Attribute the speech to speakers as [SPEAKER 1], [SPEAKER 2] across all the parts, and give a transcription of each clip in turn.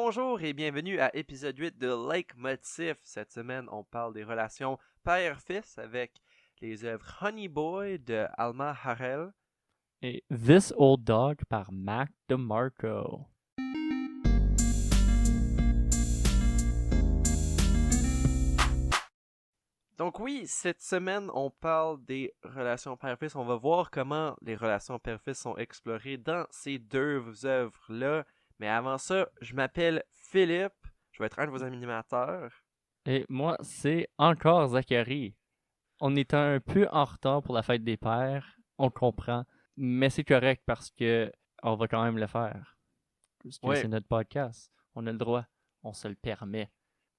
[SPEAKER 1] Bonjour et bienvenue à épisode 8 de Leitmotiv. Cette semaine, on parle des relations père-fils avec les œuvres Honey Boy de Alma Har'el.
[SPEAKER 2] Et This Old Dog par Mac DeMarco.
[SPEAKER 1] Donc oui, cette semaine, on parle des relations père-fils. On va voir comment les relations père-fils sont explorées dans ces deux œuvres-là. Mais avant ça, je m'appelle Philippe. Je vais être un de vos animateurs.
[SPEAKER 2] Et moi, c'est encore Zachary. On est un peu en retard pour la fête des pères, on comprend, mais c'est correct parce que on va quand même le faire. Parce que
[SPEAKER 1] Ouais,
[SPEAKER 2] c'est notre podcast. On a le droit. On se le permet.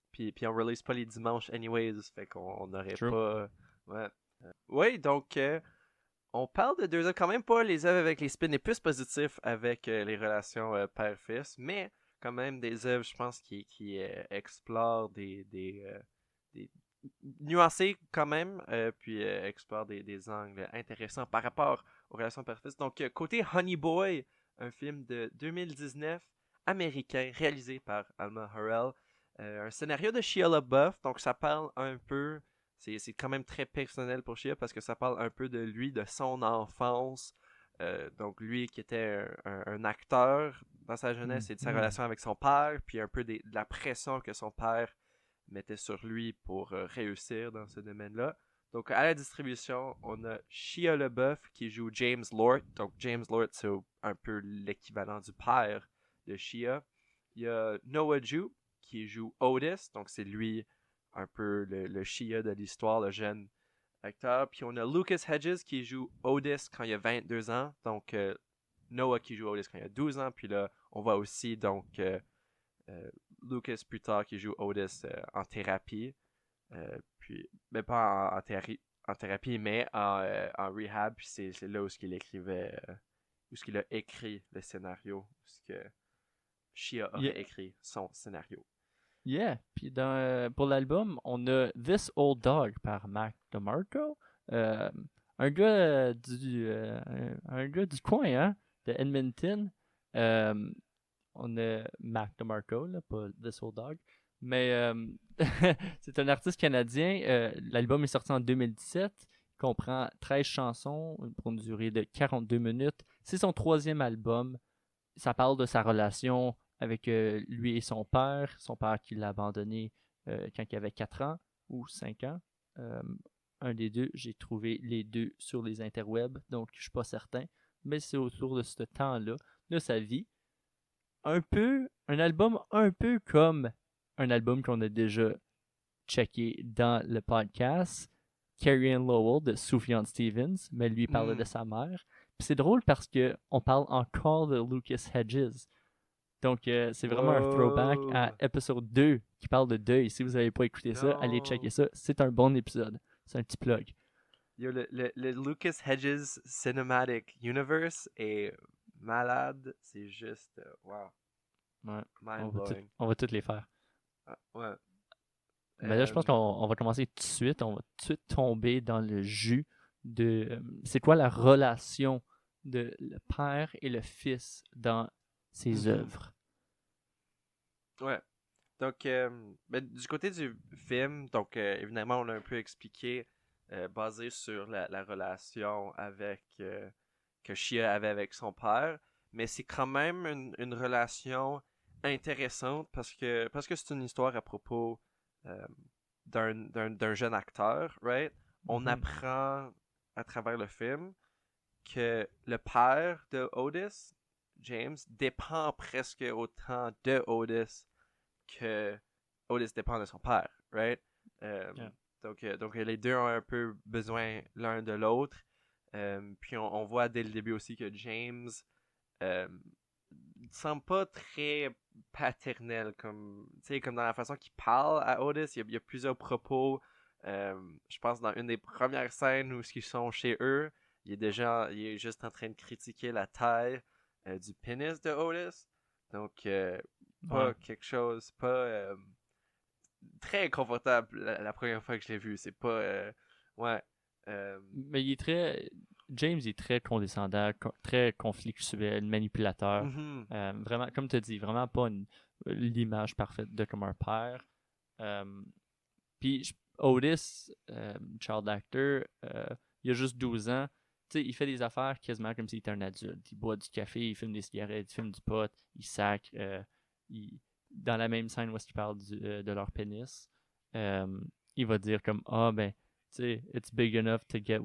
[SPEAKER 1] puis on release pas les dimanches anyways, fait qu'on n'aurait
[SPEAKER 2] True.
[SPEAKER 1] pas... Ouais. Oui, donc on parle de deux œuvres, quand même pas les œuvres avec les spins les plus positifs avec les relations père-fils, mais quand même des œuvres, je pense, qui explorent des nuancés quand même, puis explorent des angles intéressants par rapport aux relations père-fils. Donc côté Honey Boy, un film de 2019 américain réalisé par Alma Har'el, un scénario de Shia LaBeouf, donc ça parle un peu, c'est quand même très personnel pour Shia parce que ça parle un peu de lui, de son enfance. Donc lui qui était un acteur dans sa jeunesse et de sa relation avec son père, puis un peu de la pression que son père mettait sur lui pour réussir dans ce domaine-là. Donc à la distribution, on a Shia LaBeouf qui joue James Lord. Donc James Lord, c'est un peu l'équivalent du père de Shia. Il y a Noah Jupe qui joue Otis, donc c'est lui un peu le Shia de l'histoire, le jeune acteur. Puis on a Lucas Hedges qui joue Otis quand il a 22 ans, donc Noah qui joue Otis quand il a 12 ans. Puis là, on voit aussi donc Lucas plus tard qui joue Otis en thérapie. Puis, mais pas en thérapie, mais en rehab. Puis c'est là où il écrivait, où il a écrit le scénario, où que Shia
[SPEAKER 2] Yeah.
[SPEAKER 1] aurait écrit son scénario.
[SPEAKER 2] Yeah. Puis pour l'album, on a This Old Dog par Mac DeMarco. Un gars un gars du coin, hein, de Edmonton. On a Mac DeMarco, là, pas This Old Dog. Mais c'est un artiste canadien. L'album est sorti en 2017. Il comprend 13 chansons pour une durée de 42 minutes. C'est son troisième album. Ça parle de sa relation avec lui et son père qui l'a abandonné quand il avait 4 ans ou 5 ans. Un des deux, j'ai trouvé les deux sur les interwebs, donc je suis pas certain. Mais c'est autour de ce temps-là, de sa vie. Un album un peu comme un album qu'on a déjà checké dans le podcast, Carrie Ann Lowell de Sufjan Stevens, mais lui parlait de sa mère. Puis c'est drôle parce que on parle encore de Lucas Hedges. Donc c'est vraiment un throwback à épisode 2 qui parle de deuil. Si vous n'avez pas écouté ça, allez checker ça. C'est un bon épisode. C'est un petit plug.
[SPEAKER 1] Yo, le Lucas Hedges Cinematic Universe est malade. C'est juste, wow,
[SPEAKER 2] Ouais.
[SPEAKER 1] mind-blowing.
[SPEAKER 2] On va toutes les faire.
[SPEAKER 1] Ouais.
[SPEAKER 2] Mais là, je pense qu'on va commencer tout de suite. On va tout de suite tomber dans le jus de c'est quoi la relation de le père et le fils dans ses œuvres.
[SPEAKER 1] Ouais. Donc, du côté du film, donc évidemment, on a un peu expliqué, basé sur la relation avec que Shia avait avec son père, mais c'est quand même une relation intéressante parce que c'est une histoire à propos euh, d'un jeune acteur, right? On apprend à travers le film que le père de Otis, James, dépend presque autant de Otis que Otis dépend de son père, right?
[SPEAKER 2] Yeah.
[SPEAKER 1] Donc les deux ont un peu besoin l'un de l'autre. Puis on voit dès le début aussi que James euh, semble pas très paternel, comme dans la façon qu'il parle à Otis. Il y a plusieurs propos. Je pense dans une des premières scènes où ils sont chez eux, il est juste en train de critiquer la taille du pénis de Otis. Donc, pas quelque chose, pas très confortable la première fois que je l'ai vu. C'est pas, ouais.
[SPEAKER 2] Mais James est très condescendant, très conflictuel, manipulateur.
[SPEAKER 1] Mhm.
[SPEAKER 2] Vraiment, comme tu as dit, vraiment pas l'image parfaite de comme un père. Puis Otis, child actor, il a juste 12 ans. Tu sais, il fait des affaires quasiment comme s'il était un adulte. Il boit du café, il fume des cigarettes, il fume du pot, il sac. Dans la même scène où il parle de leur pénis, il va dire comme ben, tu sais, it's big enough to get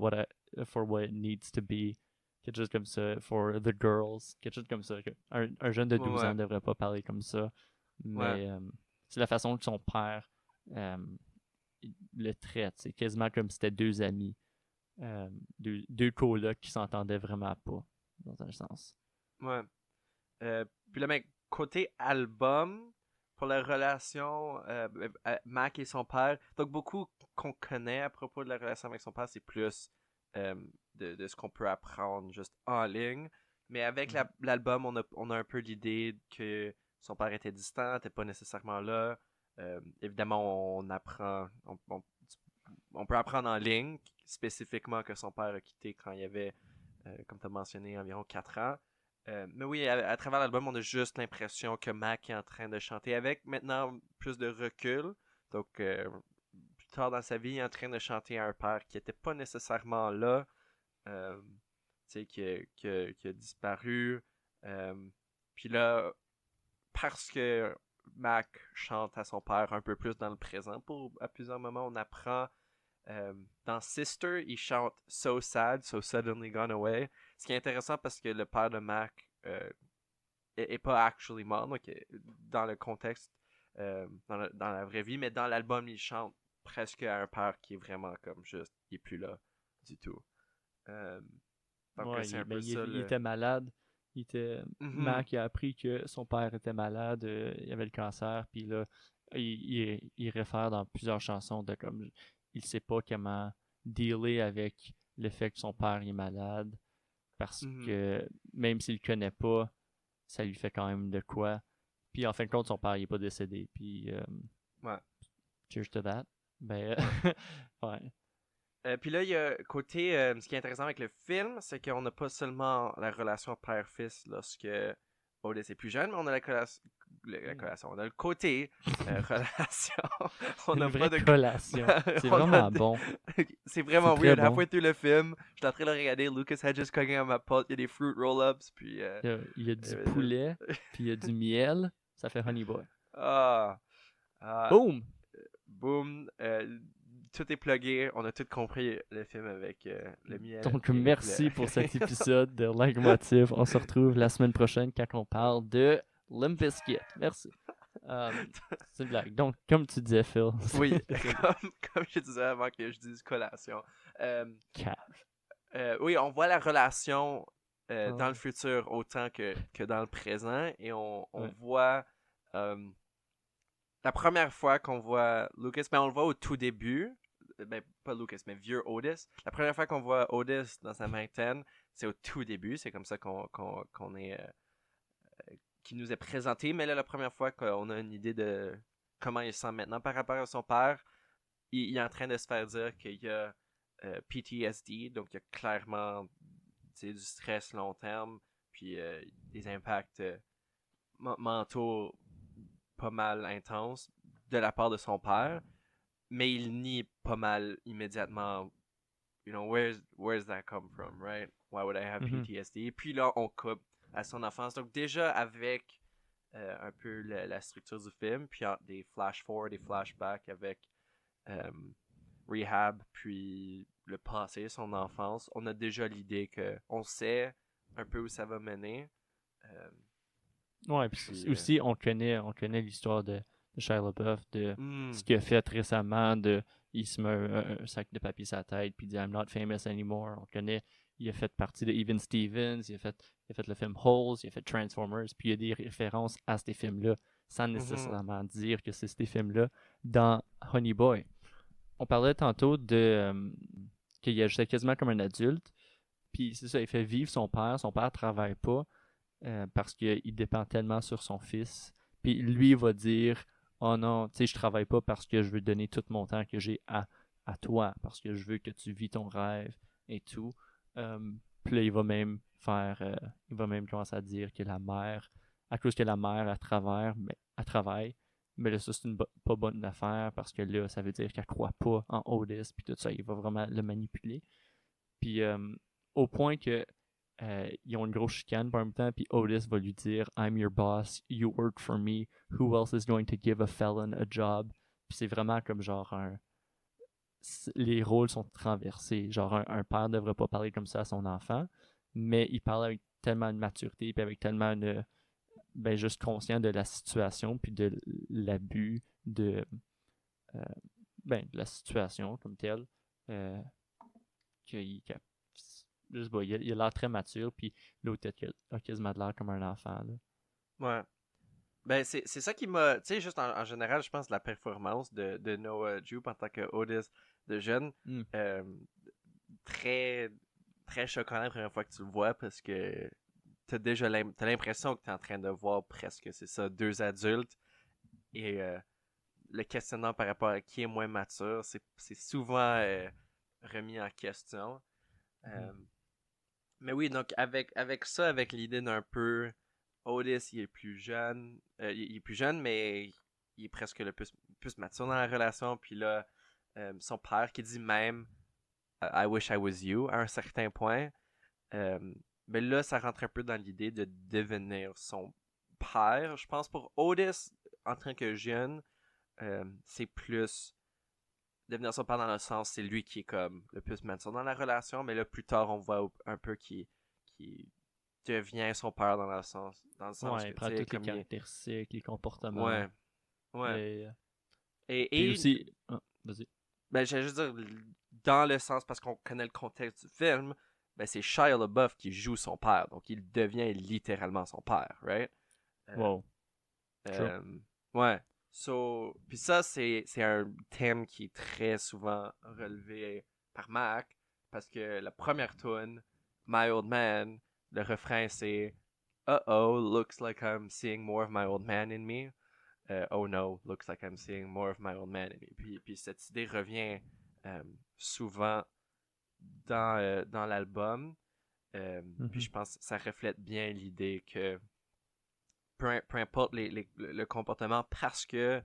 [SPEAKER 2] for what it needs to be. Quelque chose comme ça, for the girls. Quelque chose comme ça. Un jeune de 12 ans
[SPEAKER 1] Ouais.
[SPEAKER 2] ne devrait pas parler comme ça.
[SPEAKER 1] Ouais.
[SPEAKER 2] Mais c'est la façon que son père le traite. C'est quasiment comme si c'était deux amis. Deux colocs qui s'entendaient vraiment pas, dans un sens.
[SPEAKER 1] Ouais. Puis là, mec, côté album, pour la relation Mac et son père, donc beaucoup qu'on connaît à propos de la relation avec son père, c'est plus de ce qu'on peut apprendre juste en ligne. Mais avec l'album, on a un peu l'idée que son père était distant, n'était pas nécessairement là. Évidemment, on apprend, on peut apprendre en ligne, spécifiquement que son père a quitté quand il avait, comme tu as mentionné, environ 4 ans. Mais oui, à travers l'album, on a juste l'impression que Mac est en train de chanter avec maintenant plus de recul. Donc, plus tard dans sa vie, il est en train de chanter à un père qui n'était pas nécessairement là, qui a disparu. Puis là, parce que Mac chante à son père un peu plus dans le présent, à plusieurs moments, on apprend dans Sister, il chante So Sad, So Suddenly Gone Away. Ce qui est intéressant parce que le père de Mac est pas actually mort, donc dans le contexte, dans la vraie vie, mais dans l'album, il chante presque à un père qui est vraiment comme juste, il est plus là du tout. Donc
[SPEAKER 2] Ouais,
[SPEAKER 1] c'est un peu ça.
[SPEAKER 2] il était malade. Mac a appris que son père était malade, il avait le cancer, puis là, il réfère dans plusieurs chansons de comme il sait pas comment dealer avec le fait que son père est malade, parce que même s'il le connaît pas, ça lui fait quand même de quoi. Puis en fin de compte, son père il est pas décédé. Puis
[SPEAKER 1] Ouais.
[SPEAKER 2] cheers to that. Ben ouais.
[SPEAKER 1] Puis là, il y a côté. Ce qui est intéressant avec le film, c'est qu'on n'a pas seulement la relation père-fils lorsque Otis est plus jeune, mais on a la collation. On a le côté relation. On
[SPEAKER 2] Une
[SPEAKER 1] n'a
[SPEAKER 2] vraie
[SPEAKER 1] pas de.
[SPEAKER 2] collation. C'est vraiment bon.
[SPEAKER 1] C'est vraiment
[SPEAKER 2] C'est très
[SPEAKER 1] weird.
[SPEAKER 2] bon.
[SPEAKER 1] Halfway through le film, je suis en train de le regarder. Lucas Hedges cognant à ma porte. Il y a des fruit roll-ups. Puis.
[SPEAKER 2] Il y a du poulet, puis il y a du miel. Ça fait Honey Boy.
[SPEAKER 1] Ah.
[SPEAKER 2] Boom!
[SPEAKER 1] Boom. Tout est plugué. On a tout compris le film avec le miel.
[SPEAKER 2] Donc, merci pour cet épisode de Leitmotiv. On se retrouve la semaine prochaine quand on parle de Limp Bizkit. Merci. C'est une blague. Donc, comme tu disais, Phil.
[SPEAKER 1] Oui, comme je disais avant que je dise collation. Oui, on voit la relation dans le futur autant que dans le présent. Et on voit la première fois qu'on voit Lucas, mais on le voit au tout début. Ben, pas Lucas, mais vieux Otis. La première fois qu'on voit Otis dans sa vingtaine, c'est au tout début. C'est comme ça qu'on est. Qui nous est présenté. Mais là, la première fois qu'on a une idée de comment il se sent maintenant par rapport à son père, il est en train de se faire dire qu'il y a PTSD. Donc, il y a clairement du stress long terme. Puis des impacts mentaux pas mal intenses de la part de son père. Mais il nie pas mal immédiatement, where's that come from, right? Why would I have PTSD? Puis là, on coupe à son enfance. Donc déjà, avec un peu la structure du film, puis des flash-forward, des flashbacks avec Rehab, puis le passé, son enfance, on a déjà l'idée qu'on sait un peu où ça va mener.
[SPEAKER 2] Ouais, puis aussi, on connaît l'histoire de Shia LaBeouf, de ce qu'il a fait récemment, il se met un sac de papier sur la tête, puis il dit I'm not famous anymore. On connaît, il a fait partie de Even Stevens, il a fait le film Holes, il a fait Transformers, puis il y a des références à ces films-là, sans nécessairement dire que c'est ces films-là dans Honey Boy. On parlait tantôt qu'il agissait quasiment comme un adulte, puis c'est ça, il fait vivre son père travaille pas, parce qu'il dépend tellement sur son fils. Puis lui va dire oh non, tu sais, je travaille pas parce que je veux donner tout mon temps que j'ai à toi, parce que je veux que tu vis ton rêve et tout. Puis là, il va même commencer à dire que la mère à cause que la mère elle travaille. Mais là, ça, c'est une pas bonne affaire parce que là, ça veut dire qu'elle croit pas en Otis, puis tout ça, il va vraiment le manipuler. Puis au point que ils ont une grosse chicane par même temps, puis Otis va lui dire I'm your boss, you work for me, who else is going to give a felon a job? Puis c'est vraiment comme genre les rôles sont renversés. Genre un père ne devrait pas parler comme ça à son enfant, mais il parle avec tellement de maturité, puis avec tellement de juste conscient de la situation, puis de l'abus euh, de la situation comme telle. Qu'il je sais pas, il a l'air très mature, puis l'autre a quasiment l'air comme un enfant. Là.
[SPEAKER 1] Ouais. Ben, c'est ça qui m'a. Tu sais, juste en général, je pense la performance de Noah Jupe en tant que Otis de jeune,
[SPEAKER 2] Mm.
[SPEAKER 1] très, très choquant la première fois que tu le vois parce que t'as l'impression que t'es en train de voir presque, c'est ça, deux adultes et le questionnement par rapport à qui est moins mature, c'est souvent remis en question. Euh, mais oui, donc avec ça, avec l'idée d'un peu Otis, il est plus jeune, il est plus jeune, mais il est presque le plus mature dans la relation. Puis là, son père qui dit même I wish I was you à un certain point. Euh, mais là, ça rentre un peu dans l'idée de devenir son père. Je pense pour Otis, en tant que jeune, c'est plus devenir son père dans le sens, c'est lui qui est comme le plus mature dans la relation. Mais là, plus tard, on voit un peu qui devient son père dans le sens
[SPEAKER 2] Ouais,
[SPEAKER 1] que,
[SPEAKER 2] il
[SPEAKER 1] tu
[SPEAKER 2] prend
[SPEAKER 1] sais,
[SPEAKER 2] toutes les
[SPEAKER 1] comme il est.
[SPEAKER 2] caractéristiques, les comportements.
[SPEAKER 1] Ouais, ouais.
[SPEAKER 2] Les... Puis
[SPEAKER 1] Et
[SPEAKER 2] aussi. Ah, vas-y.
[SPEAKER 1] ben, j'allais juste dire, dans le sens, parce qu'on connaît le contexte du film, ben, c'est Shia LaBeouf qui joue son père. Donc, il devient littéralement son père, right? Euh,
[SPEAKER 2] Wow. Sure.
[SPEAKER 1] euh, ouais. So, puis ça, c'est un thème qui est très souvent relevé par Mac, parce que la première tune, My Old Man, le refrain c'est Uh-oh, looks like I'm seeing more of my old man in me. Oh no, looks like I'm seeing more of my old man in me. Puis cette idée revient souvent dans l'album. Puis
[SPEAKER 2] Mhm.
[SPEAKER 1] je pense que ça reflète bien l'idée que peu importe le comportement, parce que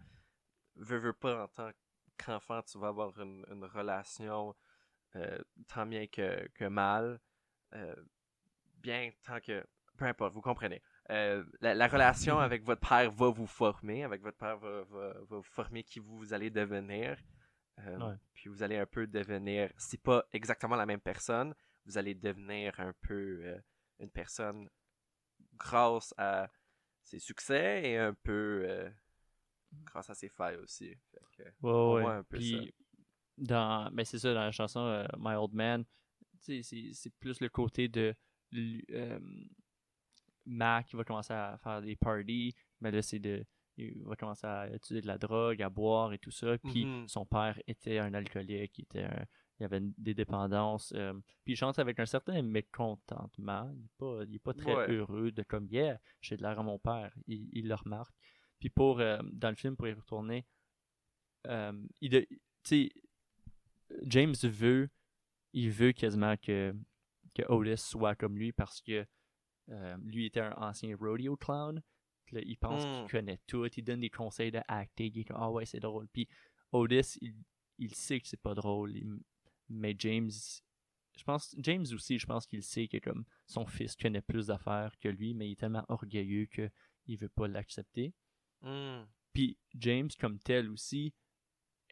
[SPEAKER 1] veux pas en tant qu'enfant, tu vas avoir une relation tant bien que mal. Euh, bien tant que. Peu importe, vous comprenez. La relation avec votre père va vous former, avec votre père va vous former qui vous allez devenir.
[SPEAKER 2] Ouais.
[SPEAKER 1] Puis vous allez un peu devenir, si pas exactement la même personne, vous allez devenir un peu une personne grâce à ses succès et un peu grâce à ses failles aussi. Fait que,
[SPEAKER 2] Ouais,
[SPEAKER 1] on
[SPEAKER 2] ouais.
[SPEAKER 1] voit un peu ça.
[SPEAKER 2] Puis, c'est ça, dans la chanson My Old Man, tu sais, c'est plus le côté de euh, Mac qui va commencer à faire des parties, mais là, il va commencer à utiliser de la drogue, à boire et tout ça. Puis
[SPEAKER 1] Mhm.
[SPEAKER 2] son père était un alcoolique, il avait des dépendances. Puis il chante avec un certain mécontentement. Il est pas très
[SPEAKER 1] Ouais.
[SPEAKER 2] heureux de comme, yeah, j'ai de l'air à mon père. Il le remarque. Puis dans le film, pour y retourner, euh, tu sais, James il veut quasiment que Otis soit comme lui parce que lui était un ancien rodeo clown. Puis là, il pense qu'il
[SPEAKER 1] Mm.
[SPEAKER 2] connaît tout. Il donne des conseils de acting. Il est comme, ah ouais, c'est drôle. Puis Otis, il sait que c'est pas drôle. Mais James, je pense qu'il sait que comme son fils connaît plus d'affaires que lui, mais il est tellement orgueilleux qu'il veut pas l'accepter.
[SPEAKER 1] Mm.
[SPEAKER 2] Puis James, comme tel aussi,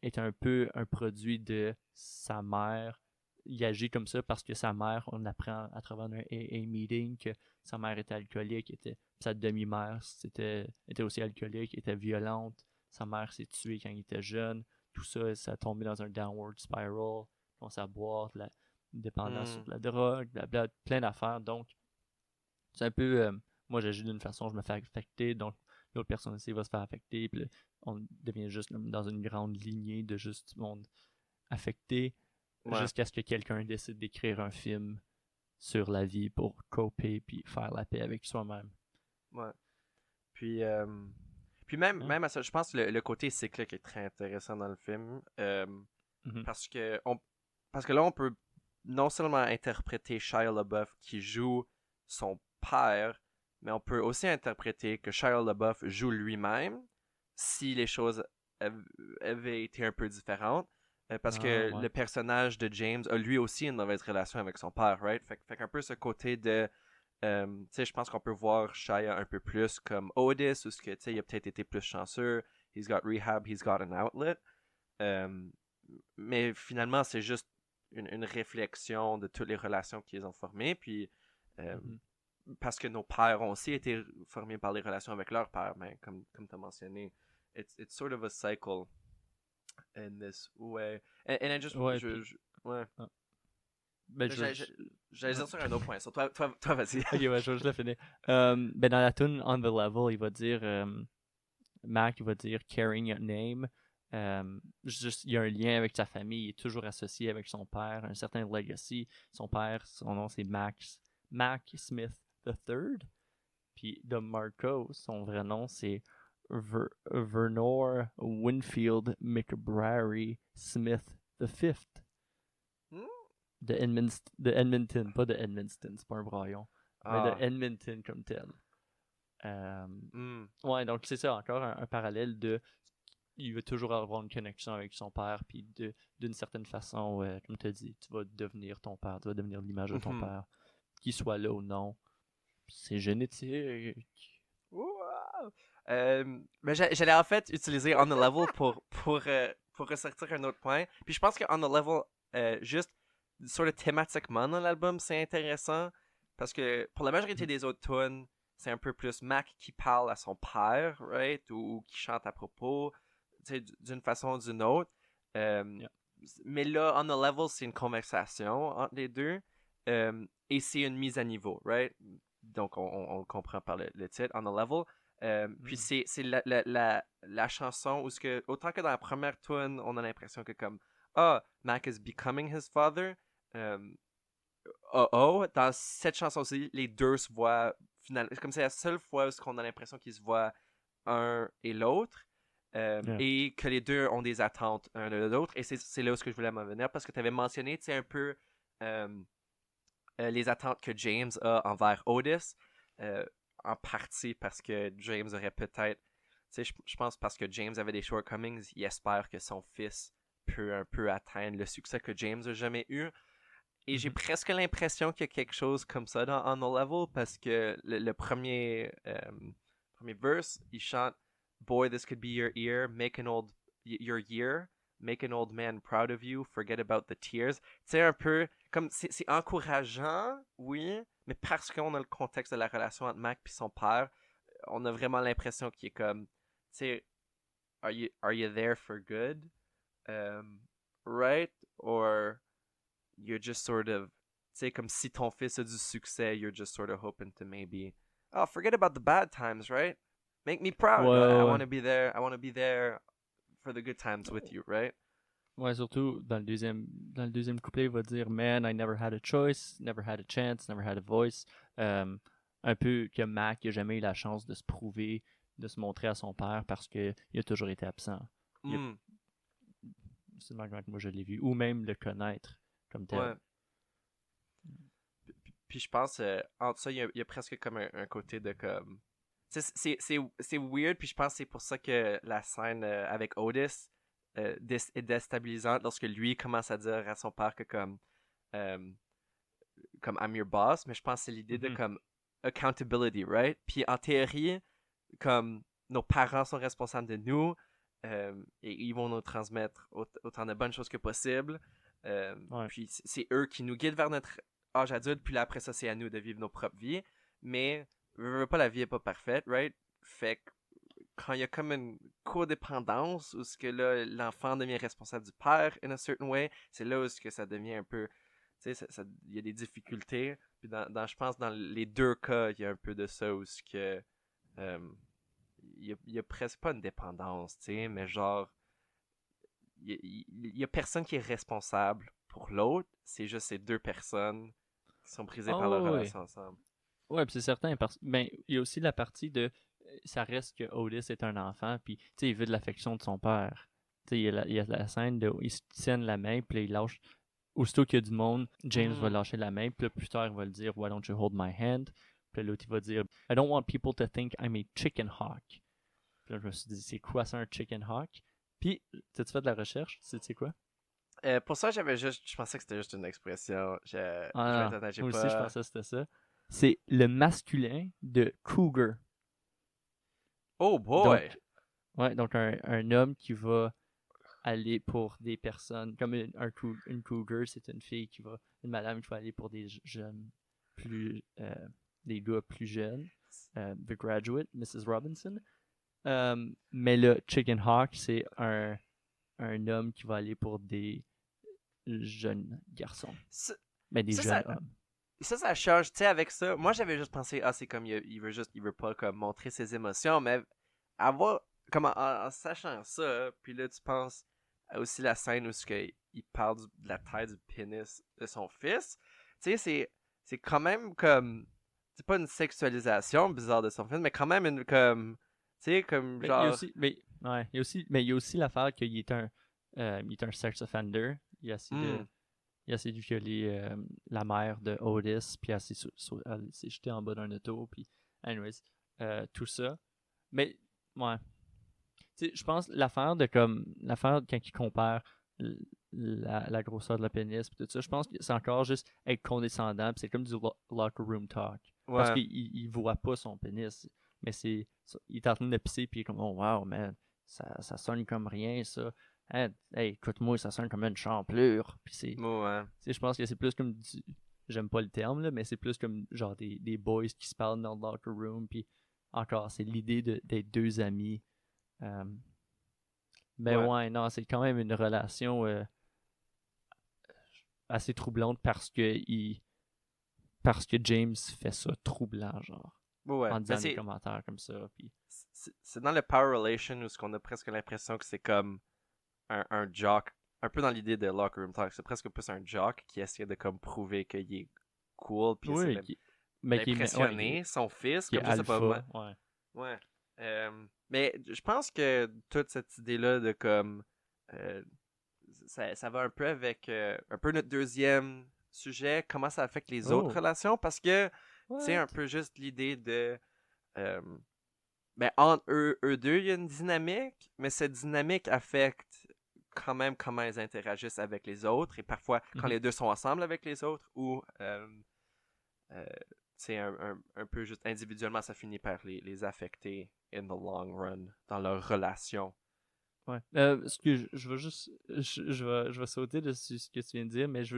[SPEAKER 2] est un peu un produit de sa mère. Il agit comme ça parce que sa mère, on apprend à travers un AA meeting que sa mère était alcoolique, sa demi-mère était aussi alcoolique, était violente. Sa mère s'est tuée quand il était jeune. Tout ça, ça a tombé dans un downward spiral. On s'est à boire, de la dépendance sur
[SPEAKER 1] Mm.
[SPEAKER 2] de la drogue, plein d'affaires. Donc, c'est un peu. Moi, j'agis d'une façon, je me fais affecter, donc l'autre personne aussi va se faire affecter. Puis là, on devient juste dans une grande lignée de juste du monde affecté
[SPEAKER 1] Ouais.
[SPEAKER 2] jusqu'à ce que quelqu'un décide d'écrire un film sur la vie pour coper puis faire la paix avec soi-même.
[SPEAKER 1] Ouais. Puis, puis même,
[SPEAKER 2] Hein?
[SPEAKER 1] même à ça, je pense que le côté cyclique est très intéressant dans le film.
[SPEAKER 2] Mhm.
[SPEAKER 1] Parce que parce que là, on peut non seulement interpréter Shia LaBeouf qui joue son père, mais on peut aussi interpréter que Shia LaBeouf joue lui-même si les choses avaient été un peu différentes. Parce que
[SPEAKER 2] Ouais.
[SPEAKER 1] le personnage de James a lui aussi une mauvaise relation avec son père, right? Fait qu'un peu ce côté de... tu sais, je pense qu'on peut voir Shia un peu plus comme Otis, ou ce que, tu sais, il a peut-être été plus chanceux. He's got rehab, he's got an outlet. Euh, mais finalement, c'est juste une réflexion de toutes les relations qu'ils ont formées. Puis, euh,
[SPEAKER 2] Mhm.
[SPEAKER 1] parce que nos pères ont aussi été formés par les relations avec leur père, mais comme tu as mentionné, it's sort of a cycle in this way. And I just,
[SPEAKER 2] Ouais, puis.
[SPEAKER 1] ouais.
[SPEAKER 2] Ah. Ben,
[SPEAKER 1] J'allais
[SPEAKER 2] ouais.
[SPEAKER 1] dire sur un autre point. So, toi vas-y.
[SPEAKER 2] Ok, ouais, je vais juste le finir. Ben, dans la tune On the Level, il va dire. Mac, il va dire carrying a name. Juste, il y a un lien avec sa famille, il est toujours associé avec son père, un certain legacy. Son père, son nom c'est Mac Smith III. Puis DeMarco, son vrai nom c'est Vernor Winfield McBrary Smith V.
[SPEAKER 1] Hmm?
[SPEAKER 2] De Edmonton, pas de Edmundston, c'est pas un braillon, mais de
[SPEAKER 1] Ah.
[SPEAKER 2] Edmonton comme tel.
[SPEAKER 1] Hmm.
[SPEAKER 2] Ouais, donc c'est ça, encore un parallèle de il veut toujours avoir une connexion avec son père, puis d'une certaine façon, comme tu as dit, tu vas devenir ton père, tu vas devenir l'image de ton
[SPEAKER 1] Mhm.
[SPEAKER 2] père, qu'il soit là ou non. C'est génétique.
[SPEAKER 1] Wow. Mais j'allais en fait utiliser On the Level pour ressortir un autre point. Puis je pense que On the Level, juste sur le thématiquement dans l'album, c'est intéressant. Parce que pour la majorité des autres tunes, c'est un peu plus Mac qui parle à son père, right? Ou qui chante à propos, d'une façon ou d'une autre. Euh,
[SPEAKER 2] Yeah.
[SPEAKER 1] mais là, On the Level, c'est une conversation entre les deux. Et c'est une mise à niveau, right? Donc, on le comprend par le titre, On the Level. Puis c'est la chanson où, autant que dans la première tune, on a l'impression que comme, Mac is becoming his father. Euh, dans cette chanson-ci, les deux se voient finalement. C'est comme c'est la seule fois où on a l'impression qu'ils se voient un et l'autre.
[SPEAKER 2] Yeah.
[SPEAKER 1] Et que les deux ont des attentes un de l'autre. Et c'est là où je voulais m'en venir parce que tu avais mentionné, tu sais, un peu euh, les attentes que James a envers Otis. Euh, en partie parce que James aurait peut-être. Tu sais, je pense parce que James avait des shortcomings, il espère que son fils peut un peu atteindre le succès que James n'a jamais eu. Et j'ai presque l'impression qu'il y a quelque chose comme ça dans On the Level parce que le premier verse, il chante Boy, this could be your year, your year, make an old man proud of you, forget about the tears. C'est un peu comme c'est encourageant, oui, mais parce qu'on a le contexte de la relation entre Mac et son père, on a vraiment l'impression qu'il est comme, tu sais, are you there for good? Right? Or you're just sort of, tu sais, comme si ton fils a du succès, you're just sort of hoping to maybe, oh, forget about the bad times, right? Make me proud. I
[SPEAKER 2] Ouais.
[SPEAKER 1] want to be there. I want to be there for the good times with you, right?
[SPEAKER 2] Ouais, surtout dans le deuxième couplet, il va dire Man, I never had a choice, never had a chance, never had a voice. Un peu que Mac n'a jamais eu la chance de se prouver, de se montrer à son père parce qu'il a toujours été absent.
[SPEAKER 1] Mm,
[SPEAKER 2] C'est le que moi je l'ai vu, ou même le connaître comme tel.
[SPEAKER 1] ouais. Puis je pense, entre ça, il y a presque comme un côté de comme. C'est weird, puis je pense que c'est pour ça que la scène avec Otis est déstabilisante lorsque lui commence à dire à son père que euh, comme I'm your boss, mais je pense que c'est l'idée de comme accountability, right? Puis en théorie, comme nos parents sont responsables de nous, et ils vont nous transmettre autant de bonnes choses que possible.
[SPEAKER 2] Ouais.
[SPEAKER 1] Puis c'est eux qui nous guident vers notre âge adulte, puis là après ça, c'est à nous de vivre nos propres vies. Mais pas, la vie est pas parfaite, right? Fait que quand il y a comme une codépendance où ce que là l'enfant devient responsable du père in a certain way, c'est là où ce que ça devient un peu, tu sais, il y a des difficultés. Puis je pense dans les deux cas, il y a un peu de ça où ce que il y a presque pas une dépendance, tu sais, mais genre il y a personne qui est responsable pour l'autre, c'est juste ces deux personnes qui sont brisées par leur
[SPEAKER 2] Oh, oui.
[SPEAKER 1] relation ensemble.
[SPEAKER 2] Ouais, puis c'est certain. Ben, il y a aussi la partie de. Ça reste que Otis est un enfant, puis il veut de l'affection de son père. Il y a la scène de. Il se tienne la main, puis il lâche. Aussitôt qu'il y a du monde, James va
[SPEAKER 1] Mm.
[SPEAKER 2] lâcher la main, puis là, plus tard, il va le dire Why don't you hold my hand? Puis l'autre, il va dire I don't want people to think I'm a chicken hawk. Puis là, je me suis dit, c'est quoi ça, un chicken hawk? Puis, t'as-tu fait de la recherche? Tu sais c'est quoi?
[SPEAKER 1] Pour ça, je pensais que c'était juste une expression. Je vais
[SPEAKER 2] Ah
[SPEAKER 1] être
[SPEAKER 2] non,
[SPEAKER 1] honnête, j'ai
[SPEAKER 2] moi aussi, je
[SPEAKER 1] pas.
[SPEAKER 2] pensais que c'était ça. C'est le masculin de cougar.
[SPEAKER 1] Oh boy!
[SPEAKER 2] Donc un homme qui va aller pour des personnes, comme une cougar, c'est une fille une madame qui va aller pour des jeunes des gars plus jeunes. The Graduate, Mrs. Robinson. Mais le Chicken Hawk, c'est un homme qui va aller pour des jeunes garçons. Mais des jeunes hommes.
[SPEAKER 1] Ça change, tu sais, avec ça. Moi, j'avais juste pensé, c'est comme il veut pas comme montrer ses émotions, mais comme en sachant ça, puis là, tu penses à aussi la scène où il parle de la taille du pénis de son fils. Tu sais, c'est quand même comme, c'est pas une sexualisation bizarre de son fils, mais quand même une comme, tu sais, comme
[SPEAKER 2] Mais
[SPEAKER 1] genre.
[SPEAKER 2] il y a aussi l'affaire qu'il est un sex offender. Il a essayé de violer la mère de Otis, puis elle s'est jetée en bas d'un auto, puis anyways, tout ça. Mais, ouais. Tu sais, je pense l'affaire quand il compare la grosseur de la pénis, puis tout ça, je pense que c'est encore juste être condescendant, puis c'est comme du locker room talk. Parce
[SPEAKER 1] Ouais.
[SPEAKER 2] qu'il voit pas son pénis, mais il est en train de pisser, puis il est comme, oh wow, man, ça sonne comme rien, ça. Hey, écoute-moi, ça sonne comme une champlure. Puis
[SPEAKER 1] Ouais.
[SPEAKER 2] je pense que c'est plus comme j'aime pas le terme, là, mais c'est plus comme genre des boys qui se parlent dans le locker room. Puis encore, c'est l'idée d'être deux amis. Mais ouais, non, c'est quand même une relation assez troublante parce que James fait ça troublant, genre.
[SPEAKER 1] Ouais.
[SPEAKER 2] En disant des commentaires comme ça. Puis...
[SPEAKER 1] C'est dans le power relation où on a presque l'impression que c'est comme un jock, un peu dans l'idée de locker room talk, c'est presque plus un jock qui essaie de comme prouver qu'il est cool, puis essaie d'impressionner son fils,
[SPEAKER 2] qui
[SPEAKER 1] comme
[SPEAKER 2] est
[SPEAKER 1] je sais pas moi.
[SPEAKER 2] Ouais.
[SPEAKER 1] Ouais. Mais je pense que toute cette idée-là de comme ça va un peu avec un peu notre deuxième sujet, comment ça affecte les autres relations, parce que c'est un peu juste l'idée de ben, entre eux deux, il y a une dynamique, mais cette dynamique affecte quand même comment ils interagissent avec les autres, et parfois quand les deux sont ensemble avec les autres, ou c'est un peu juste individuellement, ça finit par les affecter in the long run, dans leur relation.
[SPEAKER 2] Ouais. Je vais juste. Je vais sauter dessus ce que tu viens de dire, mais je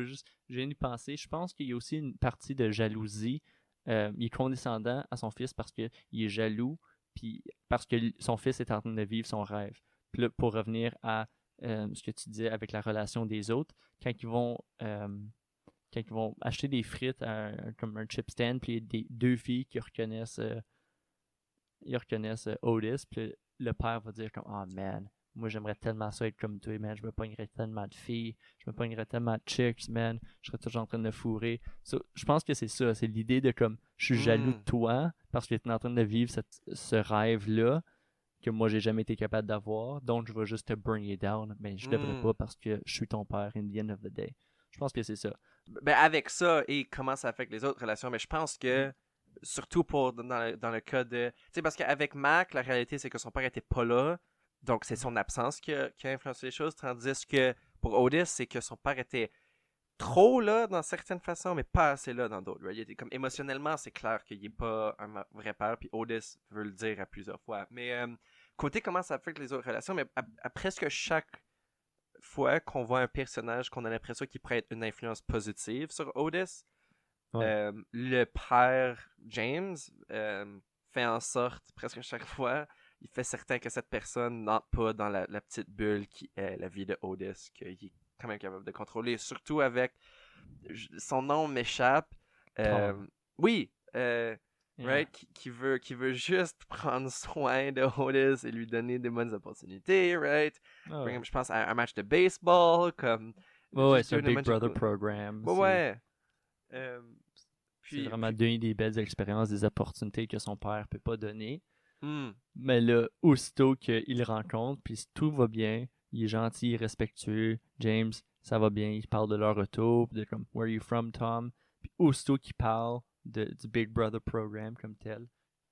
[SPEAKER 2] viens d'y penser. Je pense qu'il y a aussi une partie de jalousie. Il est condescendant à son fils parce qu'il est jaloux, puis parce que son fils est en train de vivre son rêve. Puis là, pour revenir à ce que tu disais avec la relation des autres, quand ils vont acheter des frites comme un chip stand, puis il y a deux filles qui reconnaissent Otis, puis le père va dire comme « Oh man, moi j'aimerais tellement ça être comme toi, man, je me pognerais tellement de filles, je me pognerais tellement de chicks, man, je serais toujours en train de fourrer. » Je pense que c'est ça, c'est l'idée de comme « Je suis jaloux de toi parce que tu es en train de vivre ce rêve-là que moi j'ai jamais été capable d'avoir, donc je vais juste te bring it down, mais je devrais pas parce que je suis ton père in the end of the day. » Je pense que c'est ça.
[SPEAKER 1] Ben avec ça et comment ça affecte les autres relations, mais je pense que surtout dans le cas de... Tu sais, parce qu'avec Mac, la réalité, c'est que son père était pas là, donc c'est son absence qui a influencé les choses, tandis que pour Otis, c'est que son père était trop là dans certaines façons, mais pas assez là dans d'autres. Right? Il était comme émotionnellement, c'est clair qu'il n'est pas un vrai père, puis Otis veut le dire à plusieurs fois. Mais côté comment ça affecte les autres relations, mais à presque chaque fois qu'on voit un personnage qu'on a l'impression qu'il pourrait être une influence positive sur Otis, le père James fait en sorte, presque chaque fois, il fait certain que cette personne n'entre pas dans la petite bulle qui est la vie de Otis, qu'il est quand même capable de contrôler, surtout avec son nom m'échappe. Oui, right, qui veut juste prendre soin de Otis et lui donner des bonnes opportunités, right? Je pense à un match de baseball, comme...
[SPEAKER 2] c'est un Big Brother program. C'est vraiment donner des belles expériences, des opportunités que son père peut pas donner. Mais là, aussitôt qu'il rencontre, puis tout va bien, il est gentil, respectueux, James, ça va bien, il parle de leur retour, puis de comme « Where are you from, Tom? » Puis aussitôt qu'il parle du Big Brother Program comme tel.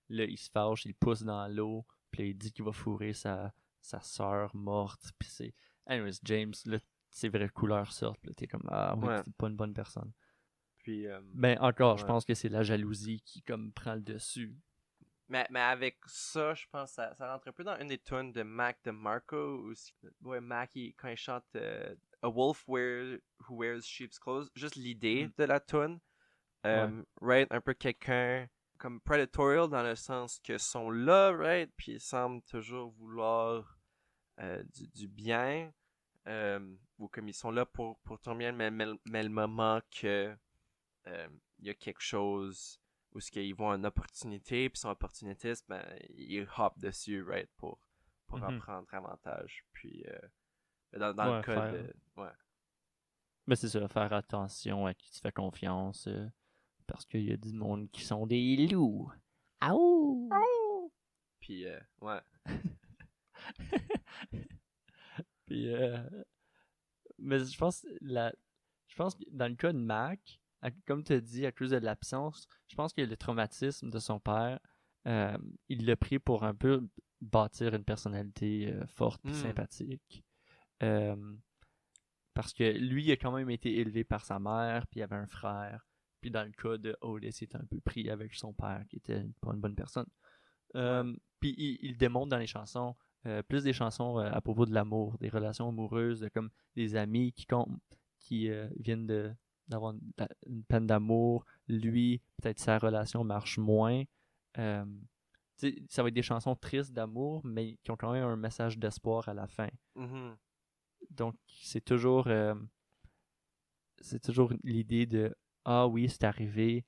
[SPEAKER 2] Là, il se fâche, il pousse dans l'eau, puis là, il dit qu'il va fourrer sa sœur morte, puis c'est... Anyways, James, là, ses vraies couleurs sortent, là, t'es comme, ah oui,
[SPEAKER 1] Ouais.
[SPEAKER 2] c'est pas une bonne personne.
[SPEAKER 1] Puis,
[SPEAKER 2] Ben, encore,
[SPEAKER 1] ouais.
[SPEAKER 2] je pense que c'est la jalousie qui, comme, prend le dessus.
[SPEAKER 1] Mais avec ça, je pense que ça rentre un peu dans une des tunes de Mac DeMarco. Ouais, Mac, quand il chante A Wolf Who Wears Sheep's Clothes, juste l'idée de la tune. Right, un peu quelqu'un comme predatorial dans le sens que sont là, right, puis ils semblent toujours vouloir du bien, ou comme ils sont là pour ton bien, mais le moment que il y a quelque chose où ils voient une opportunité, puis sont opportunistes, ben, ils hop dessus, right, pour en prendre avantage. Puis, dans le cas de... Ouais.
[SPEAKER 2] Mais c'est ça, faire attention à qui tu fais confiance, parce qu'il y a du monde qui sont des loups. Aouh!
[SPEAKER 1] Puis, ouais.
[SPEAKER 2] Puis, mais je pense que dans le cas de Mac, comme tu as dit, à cause de l'absence, je pense que le traumatisme de son père, il l'a pris pour un peu bâtir une personnalité forte et sympathique. Parce que lui, il a quand même été élevé par sa mère, puis il avait un frère. Puis dans le cas de Otis, il était un peu pris avec son père, qui était pas une bonne personne. Puis il démontre dans les chansons, plus des chansons à propos de l'amour, des relations amoureuses, de comme des amis qui viennent d'avoir une peine d'amour. Lui, peut-être sa relation marche moins. Ça va être des chansons tristes d'amour, mais qui ont quand même un message d'espoir à la fin.
[SPEAKER 1] Mm-hmm.
[SPEAKER 2] Donc, c'est toujours l'idée de « Ah oui, c'est arrivé,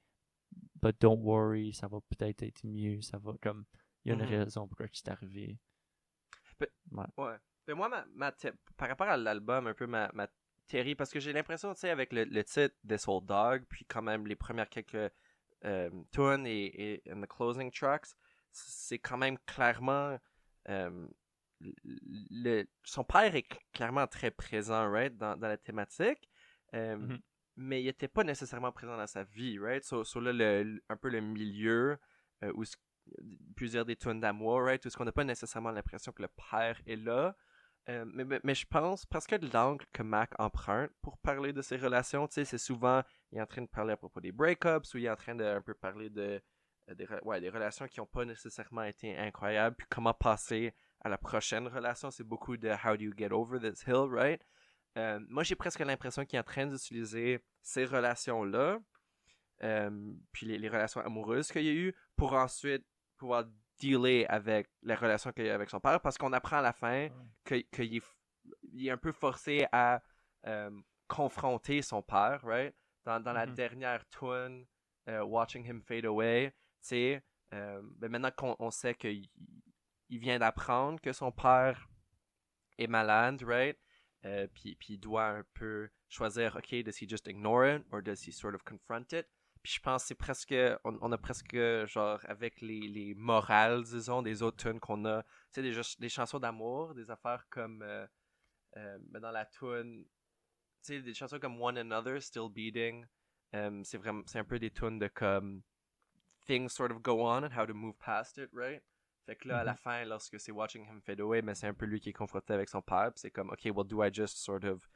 [SPEAKER 2] but don't worry, ça va peut-être être mieux, ça va comme... Il y a une raison pourquoi c'est arrivé. »
[SPEAKER 1] Ouais. Mais moi, par rapport à l'album, un peu ma théorie, parce que j'ai l'impression, tu sais, avec le titre This Old Dog, puis quand même les premières quelques tunes et the closing tracks, c'est quand même clairement... son père est clairement très présent, right, dans la thématique, mais il n'était pas nécessairement présent dans sa vie, right? So là, un peu le milieu où plusieurs des tunes d'amour, right, où ce qu'on n'a pas nécessairement l'impression que le père est là. Mais je pense, parce que l'angle que Mac emprunte pour parler de ses relations, tu sais, c'est souvent, il est en train de parler à propos des breakups, ou il est en train de un peu parler des relations qui n'ont pas nécessairement été incroyables, puis comment passer à la prochaine relation. C'est beaucoup de How do you get over this hill, right? Moi, j'ai presque l'impression qu'il est en train d'utiliser ces relations-là, puis les relations amoureuses qu'il y a eu, pour ensuite pouvoir dealer avec les relations qu'il y a avec son père, parce qu'on apprend à la fin qu'il est un peu forcé à confronter son père, right? Dans la dernière tune, Watching Him Fade Away, tu sais, ben maintenant qu'on sait qu'il vient d'apprendre que son père est malade, right? Puis il doit un peu choisir, ok, does he just ignore it, or does he sort of confront it? Puis je pense que c'est presque, on a presque, genre, avec les morales, disons, des autres tunes qu'on a, tu sais, des chansons d'amour, des affaires comme, dans la tune, tu sais, des chansons comme One Another, Still Beating, c'est un peu des tunes de comme, things sort of go on and how to move past it, right? Fait que là, à la fin, lorsque c'est Watching Him Fade Away, mais c'est un peu lui qui est confronté avec son père, pis c'est comme, ok, well, do I just sort of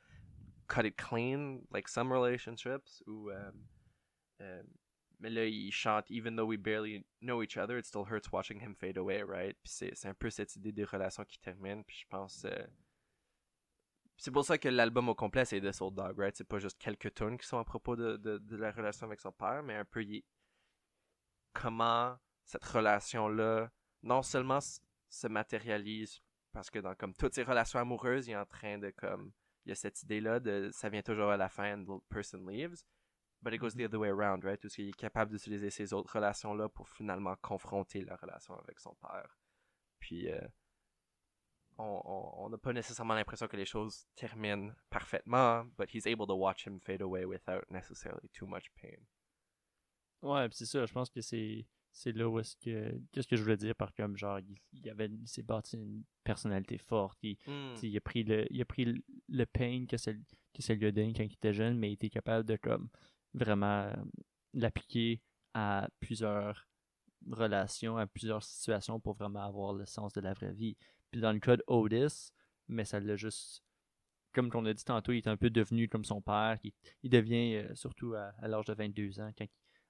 [SPEAKER 1] cut it clean, like some relationships, ou... mais là, il chante Even though we barely know each other, it still hurts watching him fade away, right? Puis c'est un peu cette idée des relations qui terminent. Puis je pense. C'est pour ça que l'album au complet, c'est This Old Dog, right? C'est pas juste quelques tunes qui sont à propos de la relation avec son père, mais un peu comment cette relation-là, non seulement se matérialise, parce que dans comme toutes ces relations amoureuses, il est en train de comme. Il y a cette idée-là de ça vient toujours à la fin, and the person leaves. But it goes the other way around, right? Parce qu'il est capable d'utiliser ces autres relations-là pour finalement confronter la relation avec son père. Puis, on n'a pas nécessairement l'impression que les choses terminent parfaitement, but he's able to watch him fade away without necessarily too much pain.
[SPEAKER 2] Ouais, pis c'est ça, je pense que c'est là où est-ce que... Qu'est-ce que je voulais dire par comme, genre, il s'est bâti une personnalité forte, il a pris le pain que ça lui a donné quand il était jeune, mais il était capable de, comme, vraiment l'appliquer à plusieurs relations, à plusieurs situations pour vraiment avoir le sens de la vraie vie. Puis dans le cas d'Otis, mais ça l'a juste, comme on a dit tantôt, il est un peu devenu comme son père. Il devient, surtout à l'âge de 22 ans,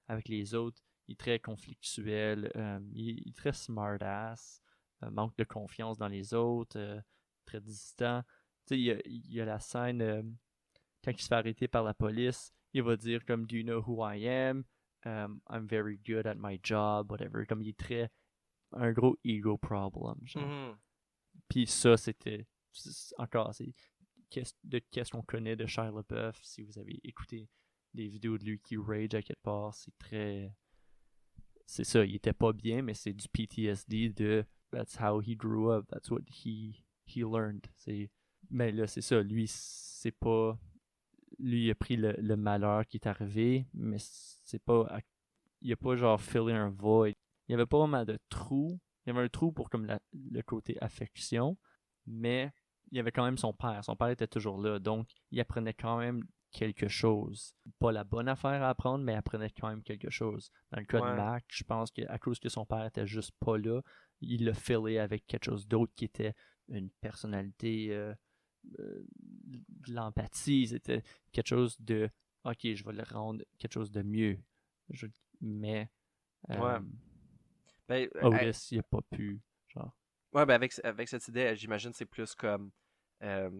[SPEAKER 2] avec les autres, il est très conflictuel, il est très smart-ass, manque de confiance dans les autres, très distant. Tu sais, il y a la scène, quand il se fait arrêter par la police, il va dire comme Do you know who I am? I'm very good at my job, whatever. Comme il est très. Un gros ego problem, genre.
[SPEAKER 1] Mhm.
[SPEAKER 2] Puis ça, encore, c'est qu'est-ce qu'on connaît de Shia LaBeouf. Si vous avez écouté des vidéos de lui qui rage à quelque part, c'est très. C'est ça, il était pas bien, mais c'est du PTSD de That's how he grew up, that's what he learned. Mais là, c'est ça, lui, c'est pas. Lui, il a pris le malheur qui est arrivé, mais c'est pas. Il a pas genre fillé un void. Il y avait pas vraiment de trou. Il y avait un trou pour comme le côté affection, mais il y avait quand même son père. Son père était toujours là, donc il apprenait quand même quelque chose. Pas la bonne affaire à apprendre, mais il apprenait quand même quelque chose. Dans le cas de
[SPEAKER 1] Ouais.
[SPEAKER 2] Mac, je pense qu'à cause que son père était juste pas là, il l'a fillé avec quelque chose d'autre qui était une personnalité, de l'empathie. C'était quelque chose de OK, je vais le rendre quelque chose de mieux. Mais
[SPEAKER 1] Ouais. Ben,
[SPEAKER 2] Otis, il a pas pu. Genre.
[SPEAKER 1] ouais, ben avec cette idée, j'imagine c'est plus comme euh,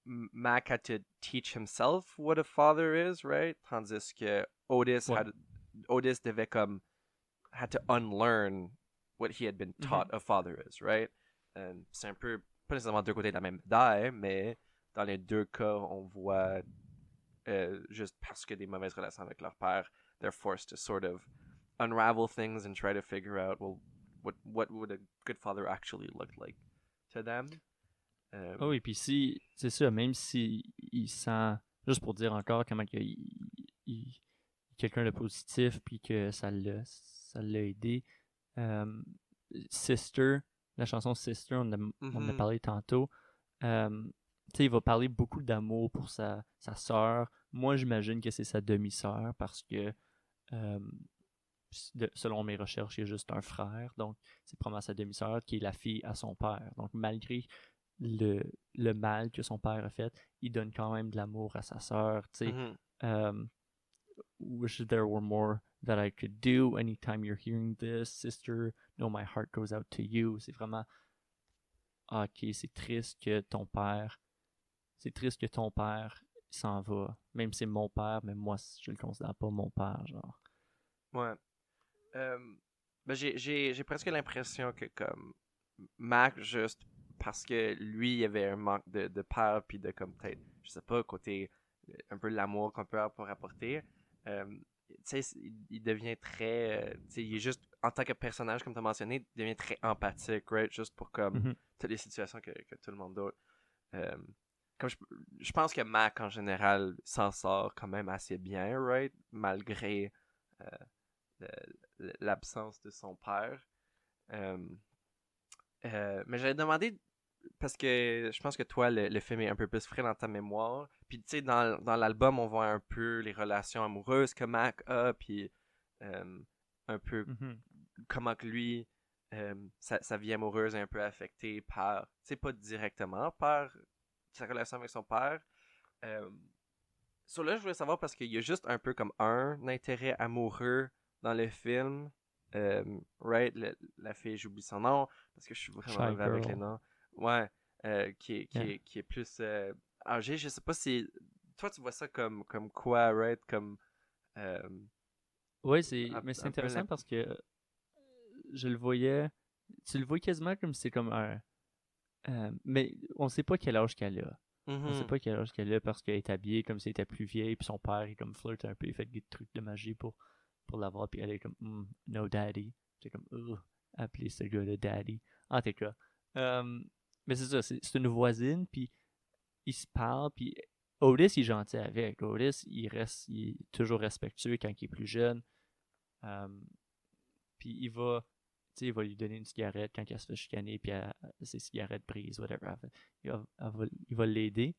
[SPEAKER 1] Mac had to teach himself what a father is, right? Tandis que
[SPEAKER 2] Ouais.
[SPEAKER 1] Otis devait comme had to unlearn what he had been
[SPEAKER 2] Mhm.
[SPEAKER 1] taught a father is, right? C'est un peu pas nécessairement deux côtés de la même médaille, mais dans les deux cas, on voit juste parce que des mauvaises relations avec leur père, they're forced to sort of unravel things and try to figure out, well, what would a good father actually look like to them.
[SPEAKER 2] Ah oui, puis si, c'est ça, même si il sent, juste pour dire encore comment il quelqu'un de positif, puis que ça l'a aidé. Euh, Sister, la chanson Sister, on en a
[SPEAKER 1] Mhm.
[SPEAKER 2] parlé tantôt. Euh, tu sais, il va parler beaucoup d'amour pour sa sœur. Moi, j'imagine que c'est sa demi-sœur parce que, euh, selon mes recherches, il y a juste un frère. Donc, c'est probablement sa demi-sœur qui est la fille à son père. Donc, malgré le, le mal que son père a fait, il donne quand même de l'amour à sa sœur. Tu sais,
[SPEAKER 1] Mhm.
[SPEAKER 2] um, wish there were more that I could do. Anytime you're hearing this, sister, know my heart goes out to you. C'est vraiment, ok, c'est triste que ton père s'en va. Même si c'est mon père, mais moi, je le considère pas mon père, genre.
[SPEAKER 1] Ouais. Euh, ben j'ai presque l'impression que comme Mac, juste parce que lui, il y avait un manque de peur, puis de comme peut-être, je sais pas, côté un peu l'amour qu'on peut avoir pour apporter, euh, tu sais, il devient très, tu sais, il est juste, en tant que personnage, comme tu as mentionné, il devient très empathique, right? Juste pour comme
[SPEAKER 2] Mhm.
[SPEAKER 1] toutes les situations que tout le monde d'autre. Euh, comme je pense que Mac, en général, s'en sort quand même assez bien, right? Malgré l'absence de son père. Euh, mais j'avais demandé, parce que je pense que toi, le film est un peu plus frais dans ta mémoire. Puis tu sais, dans l'album, on voit un peu les relations amoureuses que Mac a, puis euh, un peu
[SPEAKER 2] Mhm.
[SPEAKER 1] comment que lui, sa vie amoureuse est un peu affectée par, tu sais, pas directement par sa relation avec son père. Euh, Sur là, je voulais savoir parce qu'il y a juste un peu comme un intérêt amoureux dans le film. Right, la fille, j'oublie son nom parce que je suis vraiment
[SPEAKER 2] Shy
[SPEAKER 1] mauvais avec les
[SPEAKER 2] Girl.
[SPEAKER 1] noms. Ouais,
[SPEAKER 2] Yeah.
[SPEAKER 1] qui est plus âgé. Je sais pas si. Toi, tu vois ça comme quoi, right? Comme. euh,
[SPEAKER 2] Ouais, mais c'est
[SPEAKER 1] un peu.
[SPEAKER 2] intéressant parce que je le voyais. Tu le vois quasiment comme si c'est comme un. Mais on sait pas quel âge qu'elle a. On sait
[SPEAKER 1] Mhm.
[SPEAKER 2] pas quel âge qu'elle a parce qu'elle est habillée comme si elle était plus vieille, puis son père est comme flirt un peu, il fait des trucs de magie pour l'avoir, puis elle est comme no daddy. C'est comme appeler ce gars-là daddy. En tout cas. Euh, mais c'est ça, c'est une voisine, puis ils se parlent, puis Otis il est gentil avec. Otis il est toujours respectueux quand il est plus jeune. Euh, Puis il va lui donner une cigarette quand elle se fait chicaner, puis ses cigarettes brisent, whatever. Il va l'aider.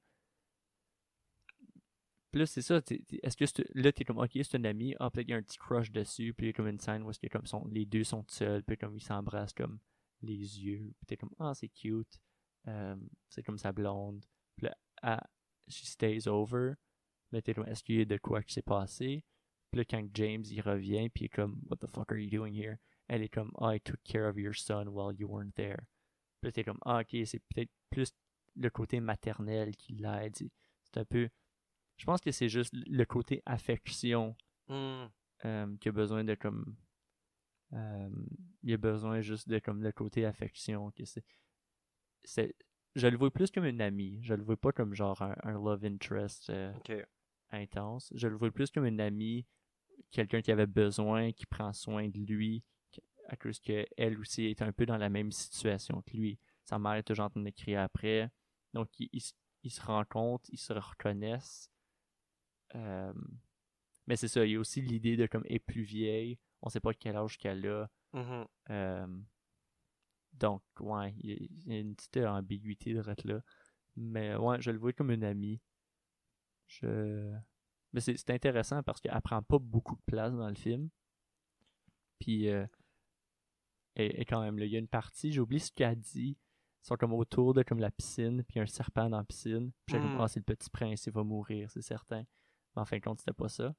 [SPEAKER 2] Puis là, c'est ça, est-ce que là, t'es comme, ok, c'est un ami, ah, peut-être qu'il y a un petit crush dessus, puis il y a comme une scène où est-ce que comme les deux sont seuls, puis comme ils s'embrassent comme les yeux, puis t'es comme, ah, c'est cute, c'est comme sa blonde, puis là, she stays over, mais t'es comme, est-ce qu'il y a de quoi qui s'est passé? Puis là, quand James, il revient, puis il est comme, what the fuck are you doing here? Elle est comme, oh, I took care of your son while you weren't there. Puis là, t'es comme, ah, ok, c'est peut-être plus le côté maternel qui l'aide, c'est un peu... Je pense que c'est juste le côté affection qui a besoin de comme... il y a besoin juste de comme le côté affection. Que je le vois plus comme une amie. Je le vois pas comme genre un love interest intense. Je le vois plus comme une amie, quelqu'un qui avait besoin, qui prend soin de lui, à cause qu'elle aussi est un peu dans la même situation que lui. Sa mère est toujours en train de crier après. Donc, ils se rencontrent, ils se reconnaissent. Mais c'est ça, il y a aussi l'idée de comme elle est plus vieille, on sait pas quel âge qu'elle a. Donc, ouais, il y a une petite ambiguïté de là. Mais ouais, je le vois comme une amie. Mais c'est intéressant parce qu'elle prend pas beaucoup de place dans le film. Puis, et quand même, là, il y a une partie, j'ai oublié ce qu'elle dit. Ils sont comme autour de comme la piscine, puis il y a un serpent dans la piscine. Puis j'ai comme, ah, c'est le petit prince, il va mourir, c'est certain. Mais en fin de compte, c'était pas ça.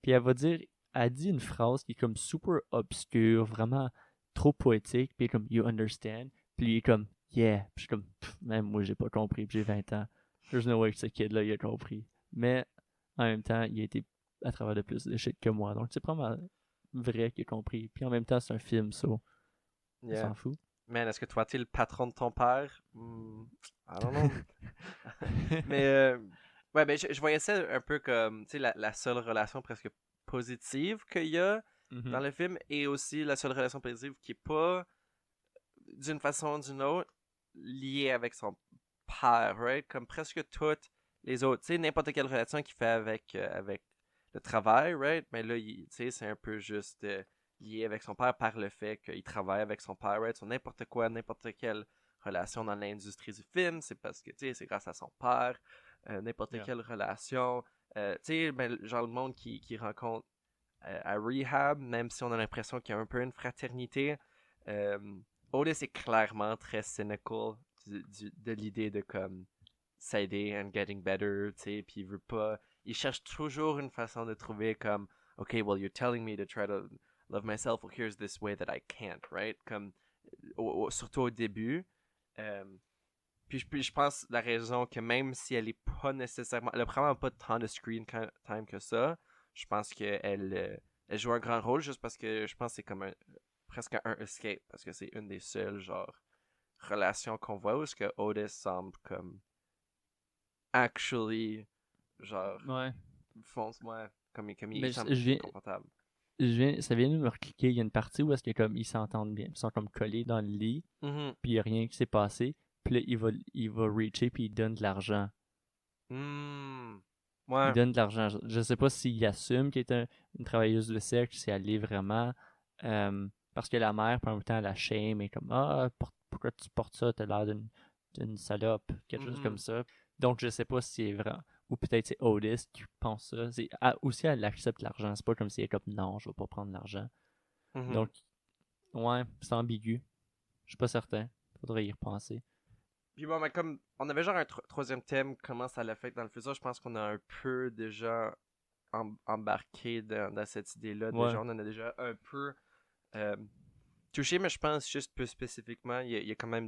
[SPEAKER 2] Puis elle dit une phrase qui est comme super obscure, vraiment trop poétique, puis comme you understand, puis il est comme yeah, puis je suis comme même moi j'ai pas compris, puis j'ai 20 ans. There's no way que ce kid là il a compris. Mais en même temps, il a été à travers de plus de shit que moi, donc c'est probablement vrai qu'il a compris. Puis en même temps, c'est un film, so on s'en fout.
[SPEAKER 1] Man, est-ce que toi t'es le patron de ton père? I don't know. Mais ouais, ben je voyais ça un peu comme la seule relation presque positive qu'il y a dans le film, et aussi la seule relation positive qui est pas d'une façon ou d'une autre liée avec son père, right? Comme presque toutes les autres. Tu sais, n'importe quelle relation qu'il fait avec le travail, right? Mais là, tu sais, c'est un peu juste lié avec son père par le fait qu'il travaille avec son père, right? Sur n'importe quoi, n'importe quelle relation dans l'industrie du film, c'est parce que, tu sais, c'est grâce à son père. N'importe quelle relation. Tu sais, ben, genre le monde qui rencontre à Rehab, même si on a l'impression qu'il y a un peu une fraternité, Otis est clairement très cynical de l'idée de comme s'aider and getting better, tu sais, puis il veut pas, il cherche toujours une façon de trouver comme, okay, well you're telling me to try to love myself, well here's this way that I can't, right? Comme, surtout au début. Puis je pense la raison que même si elle est pas nécessairement, elle a vraiment pas tant de screen time que ça, je pense qu'elle elle joue un grand rôle juste parce que je pense que c'est comme presque un escape, parce que c'est une des seules genre relations qu'on voit où est-ce que Otis semble comme actually genre fonce moi comme il semble confortable.
[SPEAKER 2] Ça vient de me recliquer, il y a une partie où est-ce que comme ils s'entendent bien, ils sont comme collés dans le lit, puis il y a rien qui s'est passé, puis là il va reacher puis il donne de l'argent.
[SPEAKER 1] Ouais.
[SPEAKER 2] Il donne de l'argent. Je sais pas s'il assume qu'il est une travailleuse de sexe, si elle l'est vraiment. Parce que la mère, pendant le temps, la shame est comme ah, pourquoi tu portes ça? T'as l'air d'une salope. Quelque chose comme ça. Donc je sais pas si c'est vrai. Ou peut-être c'est Otis qui pense ça. Aussi, elle accepte l'argent. C'est pas comme si elle est comme non, je vais pas prendre l'argent. Donc, ouais, c'est ambigu. Je suis pas certain. Faudrait y repenser.
[SPEAKER 1] Puis bon, mais comme on avait genre un troisième thème, comment ça l'affecte dans le futur, je pense qu'on a un peu déjà embarqué dans cette idée-là.
[SPEAKER 2] Ouais.
[SPEAKER 1] Déjà, on en a déjà un peu touché, mais je pense juste plus spécifiquement, il y a quand même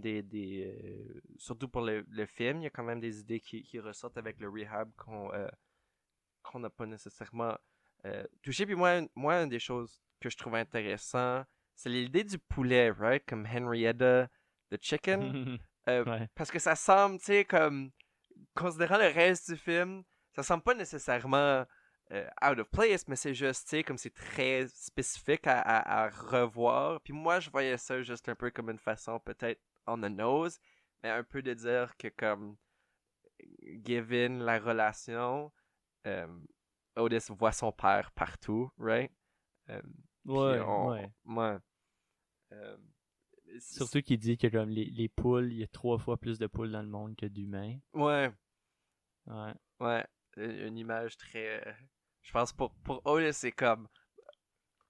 [SPEAKER 1] surtout pour le film, il y a quand même des idées qui ressortent avec le rehab qu'on n'a pas nécessairement touché. Puis moi, une des choses que je trouve intéressant, c'est l'idée du poulet, right? Comme Henrietta the Chicken.
[SPEAKER 2] Ouais.
[SPEAKER 1] Parce que ça semble, tu sais, comme, considérant le reste du film, ça semble pas nécessairement out of place, mais c'est juste, tu sais, comme c'est très spécifique à revoir. Puis moi, je voyais ça juste un peu comme une façon, peut-être on the nose, mais un peu de dire que, comme, given la relation, Otis voit son père partout, right?
[SPEAKER 2] Ouais,
[SPEAKER 1] ouais.
[SPEAKER 2] Surtout qu'il dit que comme les poules, il y a 3 fois plus de poules dans le monde que d'humains.
[SPEAKER 1] Ouais.
[SPEAKER 2] Ouais.
[SPEAKER 1] Ouais. une image très... Je pense pour Otis, c'est comme...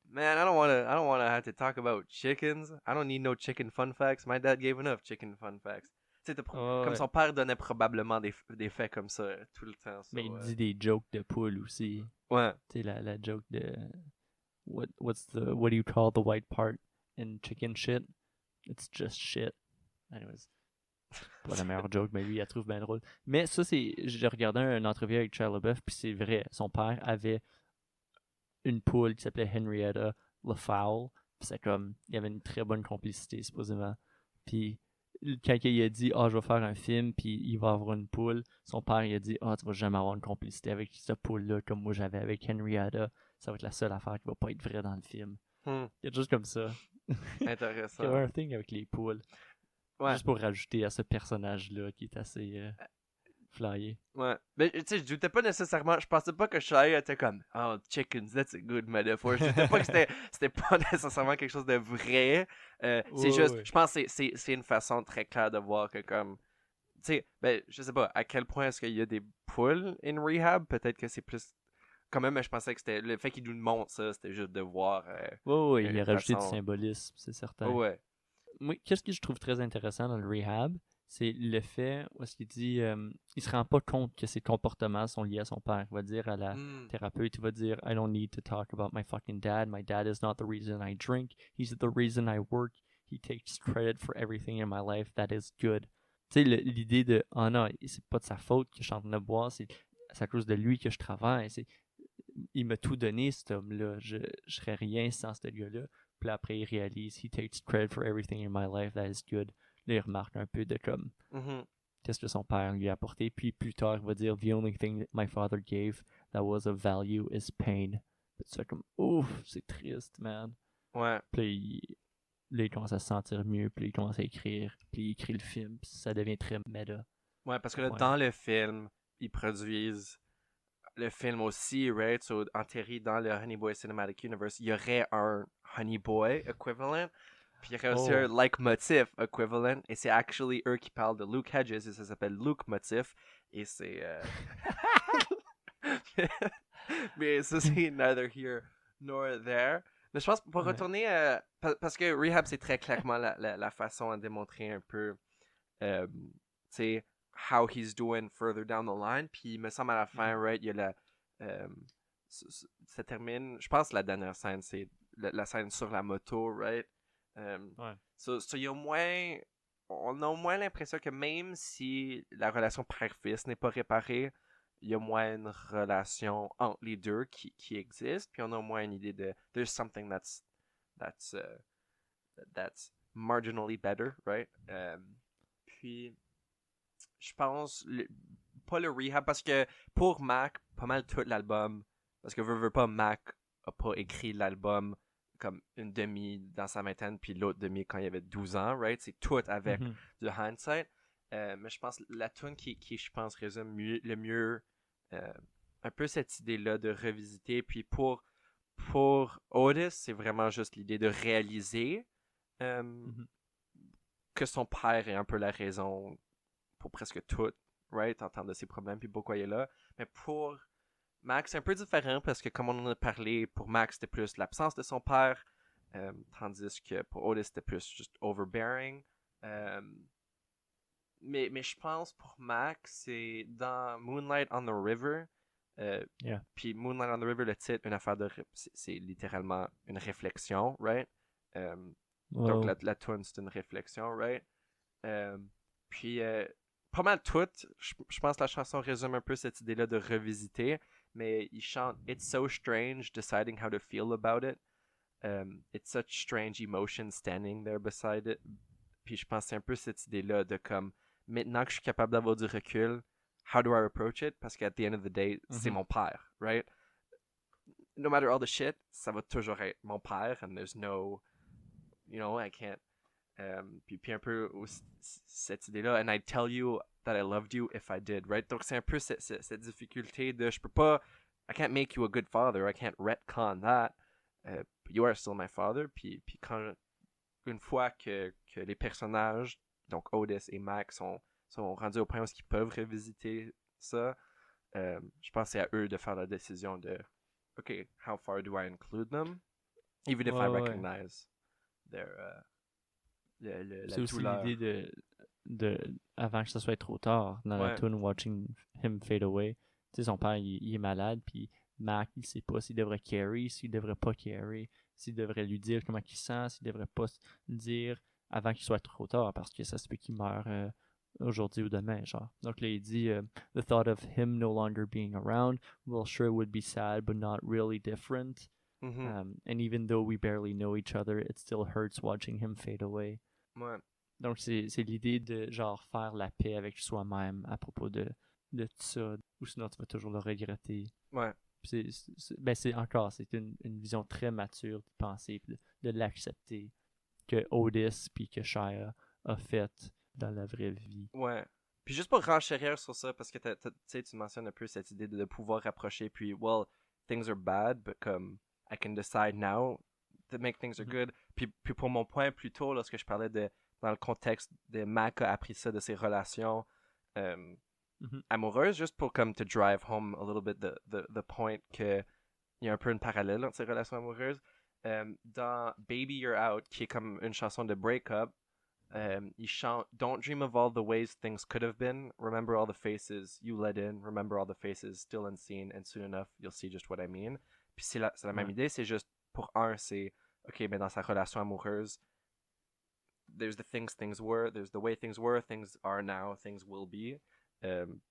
[SPEAKER 1] Man, I don't wanna have to talk about chickens. I don't need no chicken fun facts. My dad gave enough chicken fun facts. Tu sais, comme
[SPEAKER 2] Ouais.
[SPEAKER 1] son père donnait probablement des faits comme ça tout le temps.
[SPEAKER 2] Mais il dit des jokes de poule aussi.
[SPEAKER 1] Ouais.
[SPEAKER 2] Tu sais, la joke de what do you call the white part in chicken shit? It's just shit. Anyways. Pas la meilleure joke, mais lui, il la trouve bien drôle. Mais ça, j'ai regardé une entrevue avec Shia LaBeouf, puis c'est vrai. Son père avait une poule qui s'appelait Henrietta LaFowl. Puis c'est comme, il y avait une très bonne complicité, supposément. Puis quand il a dit, je vais faire un film, puis il va avoir une poule, son père, il a dit, tu vas jamais avoir une complicité avec cette poule-là, comme moi j'avais avec Henrietta. Ça va être la seule affaire qui va pas être vraie dans le film. Quelque chose comme ça.
[SPEAKER 1] Intéressant.
[SPEAKER 2] Il y avait un thing avec les poules.
[SPEAKER 1] Ouais.
[SPEAKER 2] Juste pour rajouter à ce personnage-là qui est assez flyé.
[SPEAKER 1] Ouais. Mais tu sais, je doutais pas nécessairement. Je pensais pas que Shia était comme chickens, that's a good metaphor. Je doutais pas que c'était pas nécessairement quelque chose de vrai. C'est juste, je pense que c'est une façon très claire de voir que comme. Tu sais, ben, je sais pas, à quel point est-ce qu'il y a des poules in rehab. Peut-être que c'est plus. Quand même, je pensais que c'était. Le fait qu'il nous le montre ça, c'était juste de voir.
[SPEAKER 2] Il a rajouté du symbolisme, c'est certain.
[SPEAKER 1] Ouais.
[SPEAKER 2] Moi, qu'est-ce que je trouve très intéressant dans le rehab, c'est le fait où est-ce qu'il dit il se rend pas compte que ses comportements sont liés à son père. Il va dire à la thérapeute, il va dire I don't need to talk about my fucking dad. My dad is not the reason I drink. He's the reason I work. He takes credit for everything in my life that is good. Tu sais, l'idée de non, c'est pas de sa faute que je suis en train de boire, c'est à cause de lui que je travaille. Il m'a tout donné, cet homme-là. Je serais rien sans ce gars-là. Puis après, il réalise, he takes credit for everything in my life that is good. Là, il remarque un peu de comme, qu'est-ce que son père lui a apporté. Puis plus tard, il va dire, the only thing that my father gave that was of value is pain. Puis c'est comme, ouf, c'est triste, man.
[SPEAKER 1] Ouais.
[SPEAKER 2] Puis là, il commence à se sentir mieux. Puis il commence à écrire. Puis il écrit le film. Puis ça devient très méta.
[SPEAKER 1] Ouais, parce que là, dans le film, ils produisent le film aussi, right? So, enterré dans le Honey Boy Cinematic Universe, il y aurait un Honey Boy equivalent, puis il y aurait aussi un Like Motif equivalent, et c'est actually eux qui parlent de Luke Hedges, et ça s'appelle Luke Motif, et c'est... Mais ça, c'est neither here nor there. Mais je pense, pour retourner... parce que Rehab, c'est très clairement la façon à démontrer un peu... tu sais... how he's doing further down the line. Puis il me semble à la fin, right, il y a ça termine, je pense que la dernière scène, c'est la scène sur la moto, right? So, il y a on a au moins l'impression que même si la relation père-fils n'est pas réparée, il y a au moins une relation entre les deux qui existe. Puis on a au moins une idée de there's something that's marginally better, right? Puis je pense, pas le rehab, parce que pour Mac, pas mal tout l'album, parce que veux pas, Mac a pas écrit l'album comme une demi dans sa vingtaine, puis l'autre demi quand il avait 12 ans, right? C'est tout avec du hindsight. Mais je pense la tune qui je pense, résume le mieux un peu cette idée-là de revisiter. Puis pour Otis, c'est vraiment juste l'idée de réaliser que son père est un peu la raison pour presque tout, right, en termes de ses problèmes, puis pourquoi il est là. Mais pour Max, c'est un peu différent parce que, comme on en a parlé, pour Max, c'était plus l'absence de son père, tandis que pour Otis, c'était plus juste overbearing. Mais je pense pour Max, c'est dans Moonlight on the River. Puis Moonlight on the River, le titre, une affaire c'est littéralement une réflexion, right? Donc la tune, c'est une réflexion, right? Puis pas mal tout. Je pense que la chanson résume un peu cette idée-là de revisiter, mais il chante It's so strange deciding how to feel about it. It's such strange emotion standing there beside it. Puis je pense que c'est un peu cette idée-là de comme maintenant que je suis capable d'avoir du recul, how do I approach it? Parce qu'à the end of the day, c'est mon père, right? No matter all the shit, ça va toujours être mon père, and there's no, I can't. Puis un peu cette idée-là, and I'd tell you that I loved you if I did, right? Donc c'est un peu cette difficulté de je peux pas, I can't make you a good father, I can't retcon that, but you are still my father. Puis une fois que les personnages, donc Otis et Max, sont rendus au point où ils peuvent revisiter ça, Je pense que c'est à eux de faire la décision de OK, how far do I include them? Even if I
[SPEAKER 2] Ouais.
[SPEAKER 1] recognize their,
[SPEAKER 2] C'est
[SPEAKER 1] la
[SPEAKER 2] aussi
[SPEAKER 1] douleur.
[SPEAKER 2] l'idée avant que ce soit trop tard, dans la
[SPEAKER 1] Ouais.
[SPEAKER 2] tune Watching Him Fade Away, tu sais, son père, il est malade, puis Mac, il sait pas s'il devrait carry, s'il devrait pas carry, s'il devrait lui dire comment il sent, s'il devrait pas le dire avant qu'il soit trop tard, parce que ça se peut qu'il meure aujourd'hui ou demain, genre. Donc là, il dit The thought of him no longer being around, well, sure, it would be sad, but not really different.
[SPEAKER 1] Mhm.
[SPEAKER 2] And even though we barely know each other, it still hurts watching him fade away.
[SPEAKER 1] Ouais.
[SPEAKER 2] Donc, c'est l'idée de, genre, faire la paix avec soi-même à propos de tout ça, ou sinon tu vas toujours le regretter.
[SPEAKER 1] Ouais.
[SPEAKER 2] C'est encore, c'est une vision très mature de penser, de l'accepter, que Otis puis que Shia a fait dans la vraie vie.
[SPEAKER 1] Ouais. Puis juste pour renchérir sur ça, parce que tu mentionnes un peu cette idée de pouvoir rapprocher, puis, well, things are bad, but comme, I can decide now to make things are good. Puis pour mon point plus tôt, lorsque je parlais de, dans le contexte de Mac a appris ça de ses relations amoureuses, juste pour comme to drive home a little bit the point que il y a un peu une parallèle entre ces relations amoureuses. Dans Baby You're Out, qui est comme une chanson de break-up, il chante Don't dream of all the ways things could have been. Remember all the faces you let in. Remember all the faces still unseen. And soon enough, you'll see just what I mean. Puis c'est la même idée. C'est juste, pour un, c'est, OK, mais dans sa relation amoureuse, there's the things were, there's the way things were, things are now, things will be.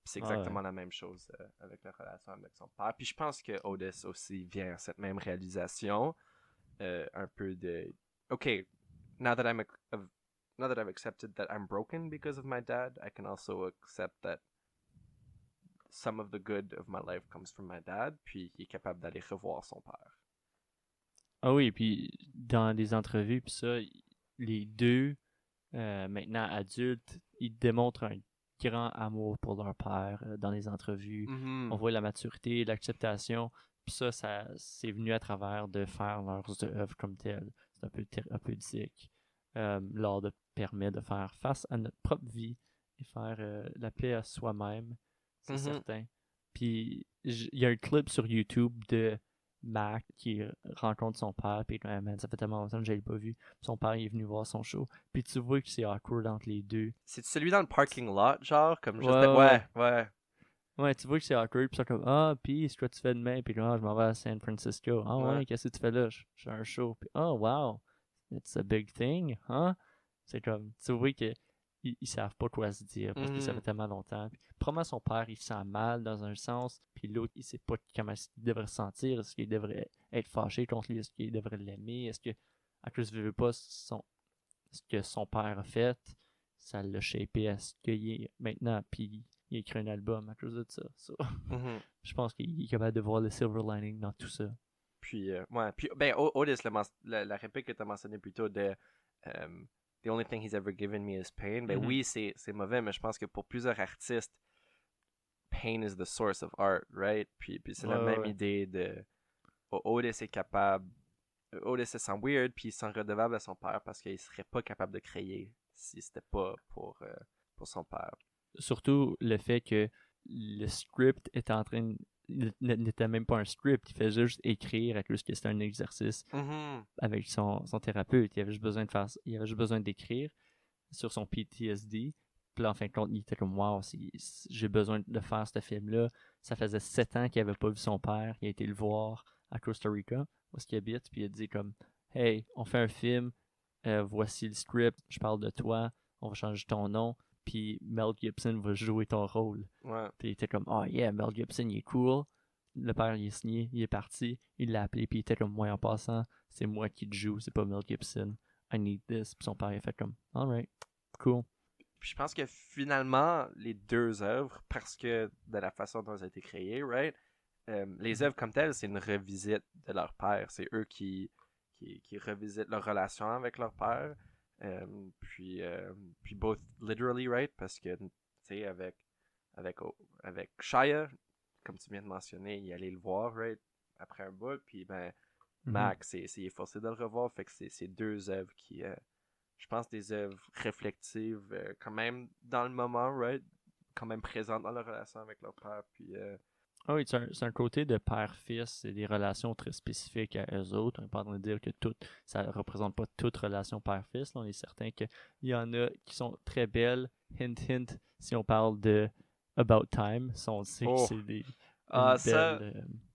[SPEAKER 1] C'est exactement la même chose avec la relation avec son père. Puis je pense que Otis aussi vient à cette même réalisation. Un peu de, OK, now that I've accepted that I'm broken because of my dad, I can also accept that some of the good of my life comes from my dad, puis il est capable d'aller revoir son père.
[SPEAKER 2] Ah oui, puis dans les entrevues, puis ça, les deux, maintenant adultes, ils démontrent un grand amour pour leur père dans les entrevues.
[SPEAKER 1] Mm-hmm.
[SPEAKER 2] On voit la maturité, l'acceptation, puis ça c'est venu à travers de faire leurs œuvres comme telles. C'est un peu thérapeutique. L'art permet de faire face à notre propre vie et faire la paix à soi-même, c'est certain. Puis il y a un clip sur YouTube de Mac qui rencontre son père, puis man, ça fait tellement longtemps que je l'ai pas vu. Son père est venu voir son show, puis tu vois que c'est awkward entre les deux.
[SPEAKER 1] C'est celui dans le parking lot, genre, comme juste...
[SPEAKER 2] Ouais. Ouais, tu vois que c'est awkward, puis ça comme puis c'est quoi tu fais demain, puis je m'en vais à San Francisco. Ouais, qu'est-ce que tu fais là? J'ai un show. Puis wow, it's a big thing, huh? C'est comme, tu vois que ils savent pas quoi se dire parce que ça fait tellement longtemps. Puis, probablement son père, il se sent mal dans un sens, puis l'autre, il sait pas comment il devrait se sentir. Est-ce qu'il devrait être fâché contre lui? Est-ce qu'il devrait l'aimer? Est-ce que, à cause de veut pas, ce que son père a fait, ça l'a shapé à ce qu'il est maintenant, puis il a écrit un album à cause de ça. Je pense qu'il est capable de voir le silver lining dans tout ça.
[SPEAKER 1] Puis, ben, Otis, la réplique que tu as mentionnée plus tôt de The only thing he's ever given me is pain, ben oui, c'est mauvais, mais je pense que pour plusieurs artistes, pain is the source of art, right? Puis c'est la même idée de Otis est capable, Otis se sent weird, puis il se sent redevable à son père parce qu'il serait pas capable de créer si c'était pas pour son père.
[SPEAKER 2] Surtout le fait que le script est en train n'était même pas un script, il faisait juste écrire à cause que c'était un exercice avec son thérapeute. Il avait juste besoin d'écrire sur son PTSD. Puis là, en fin de compte, il était comme wow, j'ai besoin de faire ce film-là. Ça faisait 7 ans qu'il avait pas vu son père. Il a été le voir à Costa Rica, où il habite, puis il a dit comme hey, on fait un film, voici le script, je parle de toi, on va changer ton nom, puis Mel Gibson va jouer ton rôle.
[SPEAKER 1] Ouais.
[SPEAKER 2] Puis il était comme oh yeah, Mel Gibson, il est cool. Le père, il est signé, il est parti, il l'a appelé, puis il était comme moi en passant, c'est moi qui te joue, c'est pas Mel Gibson. I need this. Puis son père, il a fait comme alright, cool.
[SPEAKER 1] Puis je pense que finalement, les deux œuvres, parce que de la façon dont elles ont été créées, right? Les œuvres comme telles, c'est une revisite de leur père. C'est eux qui revisitent leur relation avec leur père. Puis both literally, right? Parce que, tu sais, avec Shia, comme tu viens de mentionner, il allait le voir, right? Après un bout, puis ben, Max, il est forcé de le revoir. Fait que c'est deux œuvres qui, je pense, des œuvres réflexives, quand même dans le moment, right? Quand même présentes dans leur relation avec leur père. Puis
[SPEAKER 2] Ah oui, c'est un côté de père-fils, c'est des relations très spécifiques à eux autres. On n'est pas en train de dire que ça ne représente pas toute relation père-fils. Là. On est certain qu'il y en a qui sont très belles. Hint, hint, si on parle de About Time, si on sait que
[SPEAKER 1] Oh,
[SPEAKER 2] c'est
[SPEAKER 1] ah,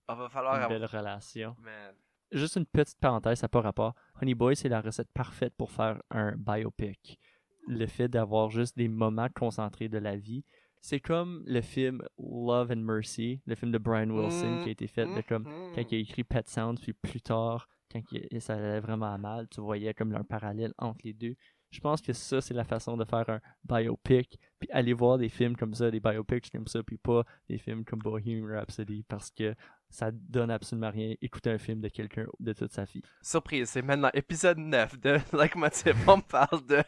[SPEAKER 1] ça, va falloir
[SPEAKER 2] une belle
[SPEAKER 1] avoir.
[SPEAKER 2] relation.
[SPEAKER 1] Man.
[SPEAKER 2] Juste une petite parenthèse, ça n'a pas rapport. Honey Boy, c'est la recette parfaite pour faire un biopic. Le fait d'avoir juste des moments concentrés de la vie. C'est comme le film Love and Mercy, le film de Brian Wilson qui a été fait de comme quand il a écrit Pet Sounds, puis plus tard, quand ça allait vraiment mal, tu voyais comme un parallèle entre les deux. Je pense que ça, c'est la façon de faire un biopic, puis aller voir des films comme ça, des biopics comme ça, puis pas des films comme Bohemian Rhapsody, parce que ça donne absolument rien écouter un film de quelqu'un de toute sa vie.
[SPEAKER 1] Surprise, c'est maintenant épisode 9 de Like Motif. On me parle de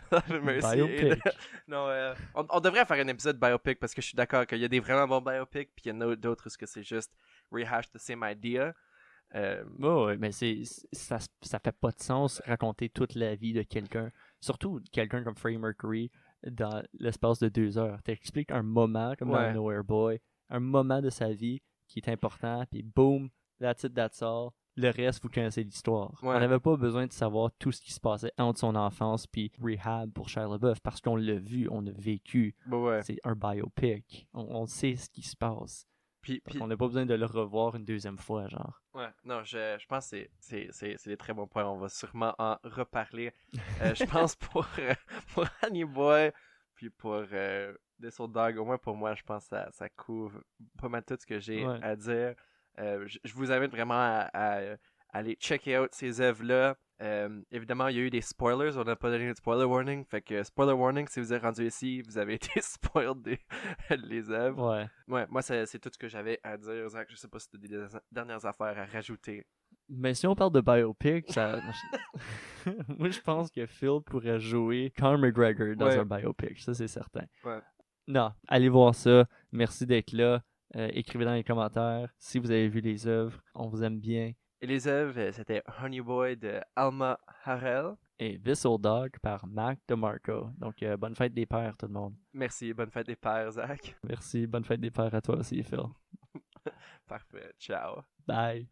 [SPEAKER 1] Love and Mercy.
[SPEAKER 2] Biopic.
[SPEAKER 1] Non, on devrait faire un épisode biopic parce que je suis d'accord qu'il y a des vraiment bons biopics, puis il y en a d'autres où c'est juste rehash the same idea.
[SPEAKER 2] Ouais, mais ça fait pas de sens raconter toute la vie de quelqu'un, surtout quelqu'un comme Freddie Mercury dans l'espace de 2 heures. T'expliques un moment comme dans Nowhere Boy, un moment de sa vie qui est important, puis boom, that's it, that's all. Le reste, vous connaissez l'histoire.
[SPEAKER 1] Ouais.
[SPEAKER 2] On n'avait pas besoin de savoir tout ce qui se passait entre son enfance puis Rehab pour Shia LaBeouf parce qu'on l'a vu, on a vécu.
[SPEAKER 1] Ouais.
[SPEAKER 2] C'est un biopic. On sait ce qui se passe.
[SPEAKER 1] Puis,
[SPEAKER 2] on n'a pas besoin de le revoir une deuxième fois, genre.
[SPEAKER 1] Ouais, non, je pense que c'est des très bons points. On va sûrement en reparler. Je pense pour Honey Boy, puis pour This Old Dog, au moins pour moi, je pense que ça couvre pas mal tout ce que j'ai à dire. Je vous invite vraiment à aller checker out ces œuvres-là. Évidemment, il y a eu des spoilers. On n'a pas donné de spoiler warning. Fait que spoiler warning, si vous êtes rendu ici, vous avez été spoiled les œuvres. Ouais, moi, c'est tout ce que j'avais à dire, Zach. Je sais pas si tu as des dernières affaires à rajouter.
[SPEAKER 2] Mais si on parle de biopic, moi je pense que Phil pourrait jouer Conor McGregor dans un biopic. Ça, c'est certain.
[SPEAKER 1] Ouais.
[SPEAKER 2] Non, allez voir ça. Merci d'être là. Écrivez dans les commentaires si vous avez vu les œuvres. On vous aime bien.
[SPEAKER 1] Et les œuvres, c'était Honey Boy de Alma Harrell.
[SPEAKER 2] Et This Old Dog par Mac DeMarco. Donc, bonne fête des pères, tout le monde.
[SPEAKER 1] Merci, bonne fête des pères, Zach.
[SPEAKER 2] Merci, bonne fête des pères à toi aussi, Phil.
[SPEAKER 1] Parfait, ciao.
[SPEAKER 2] Bye.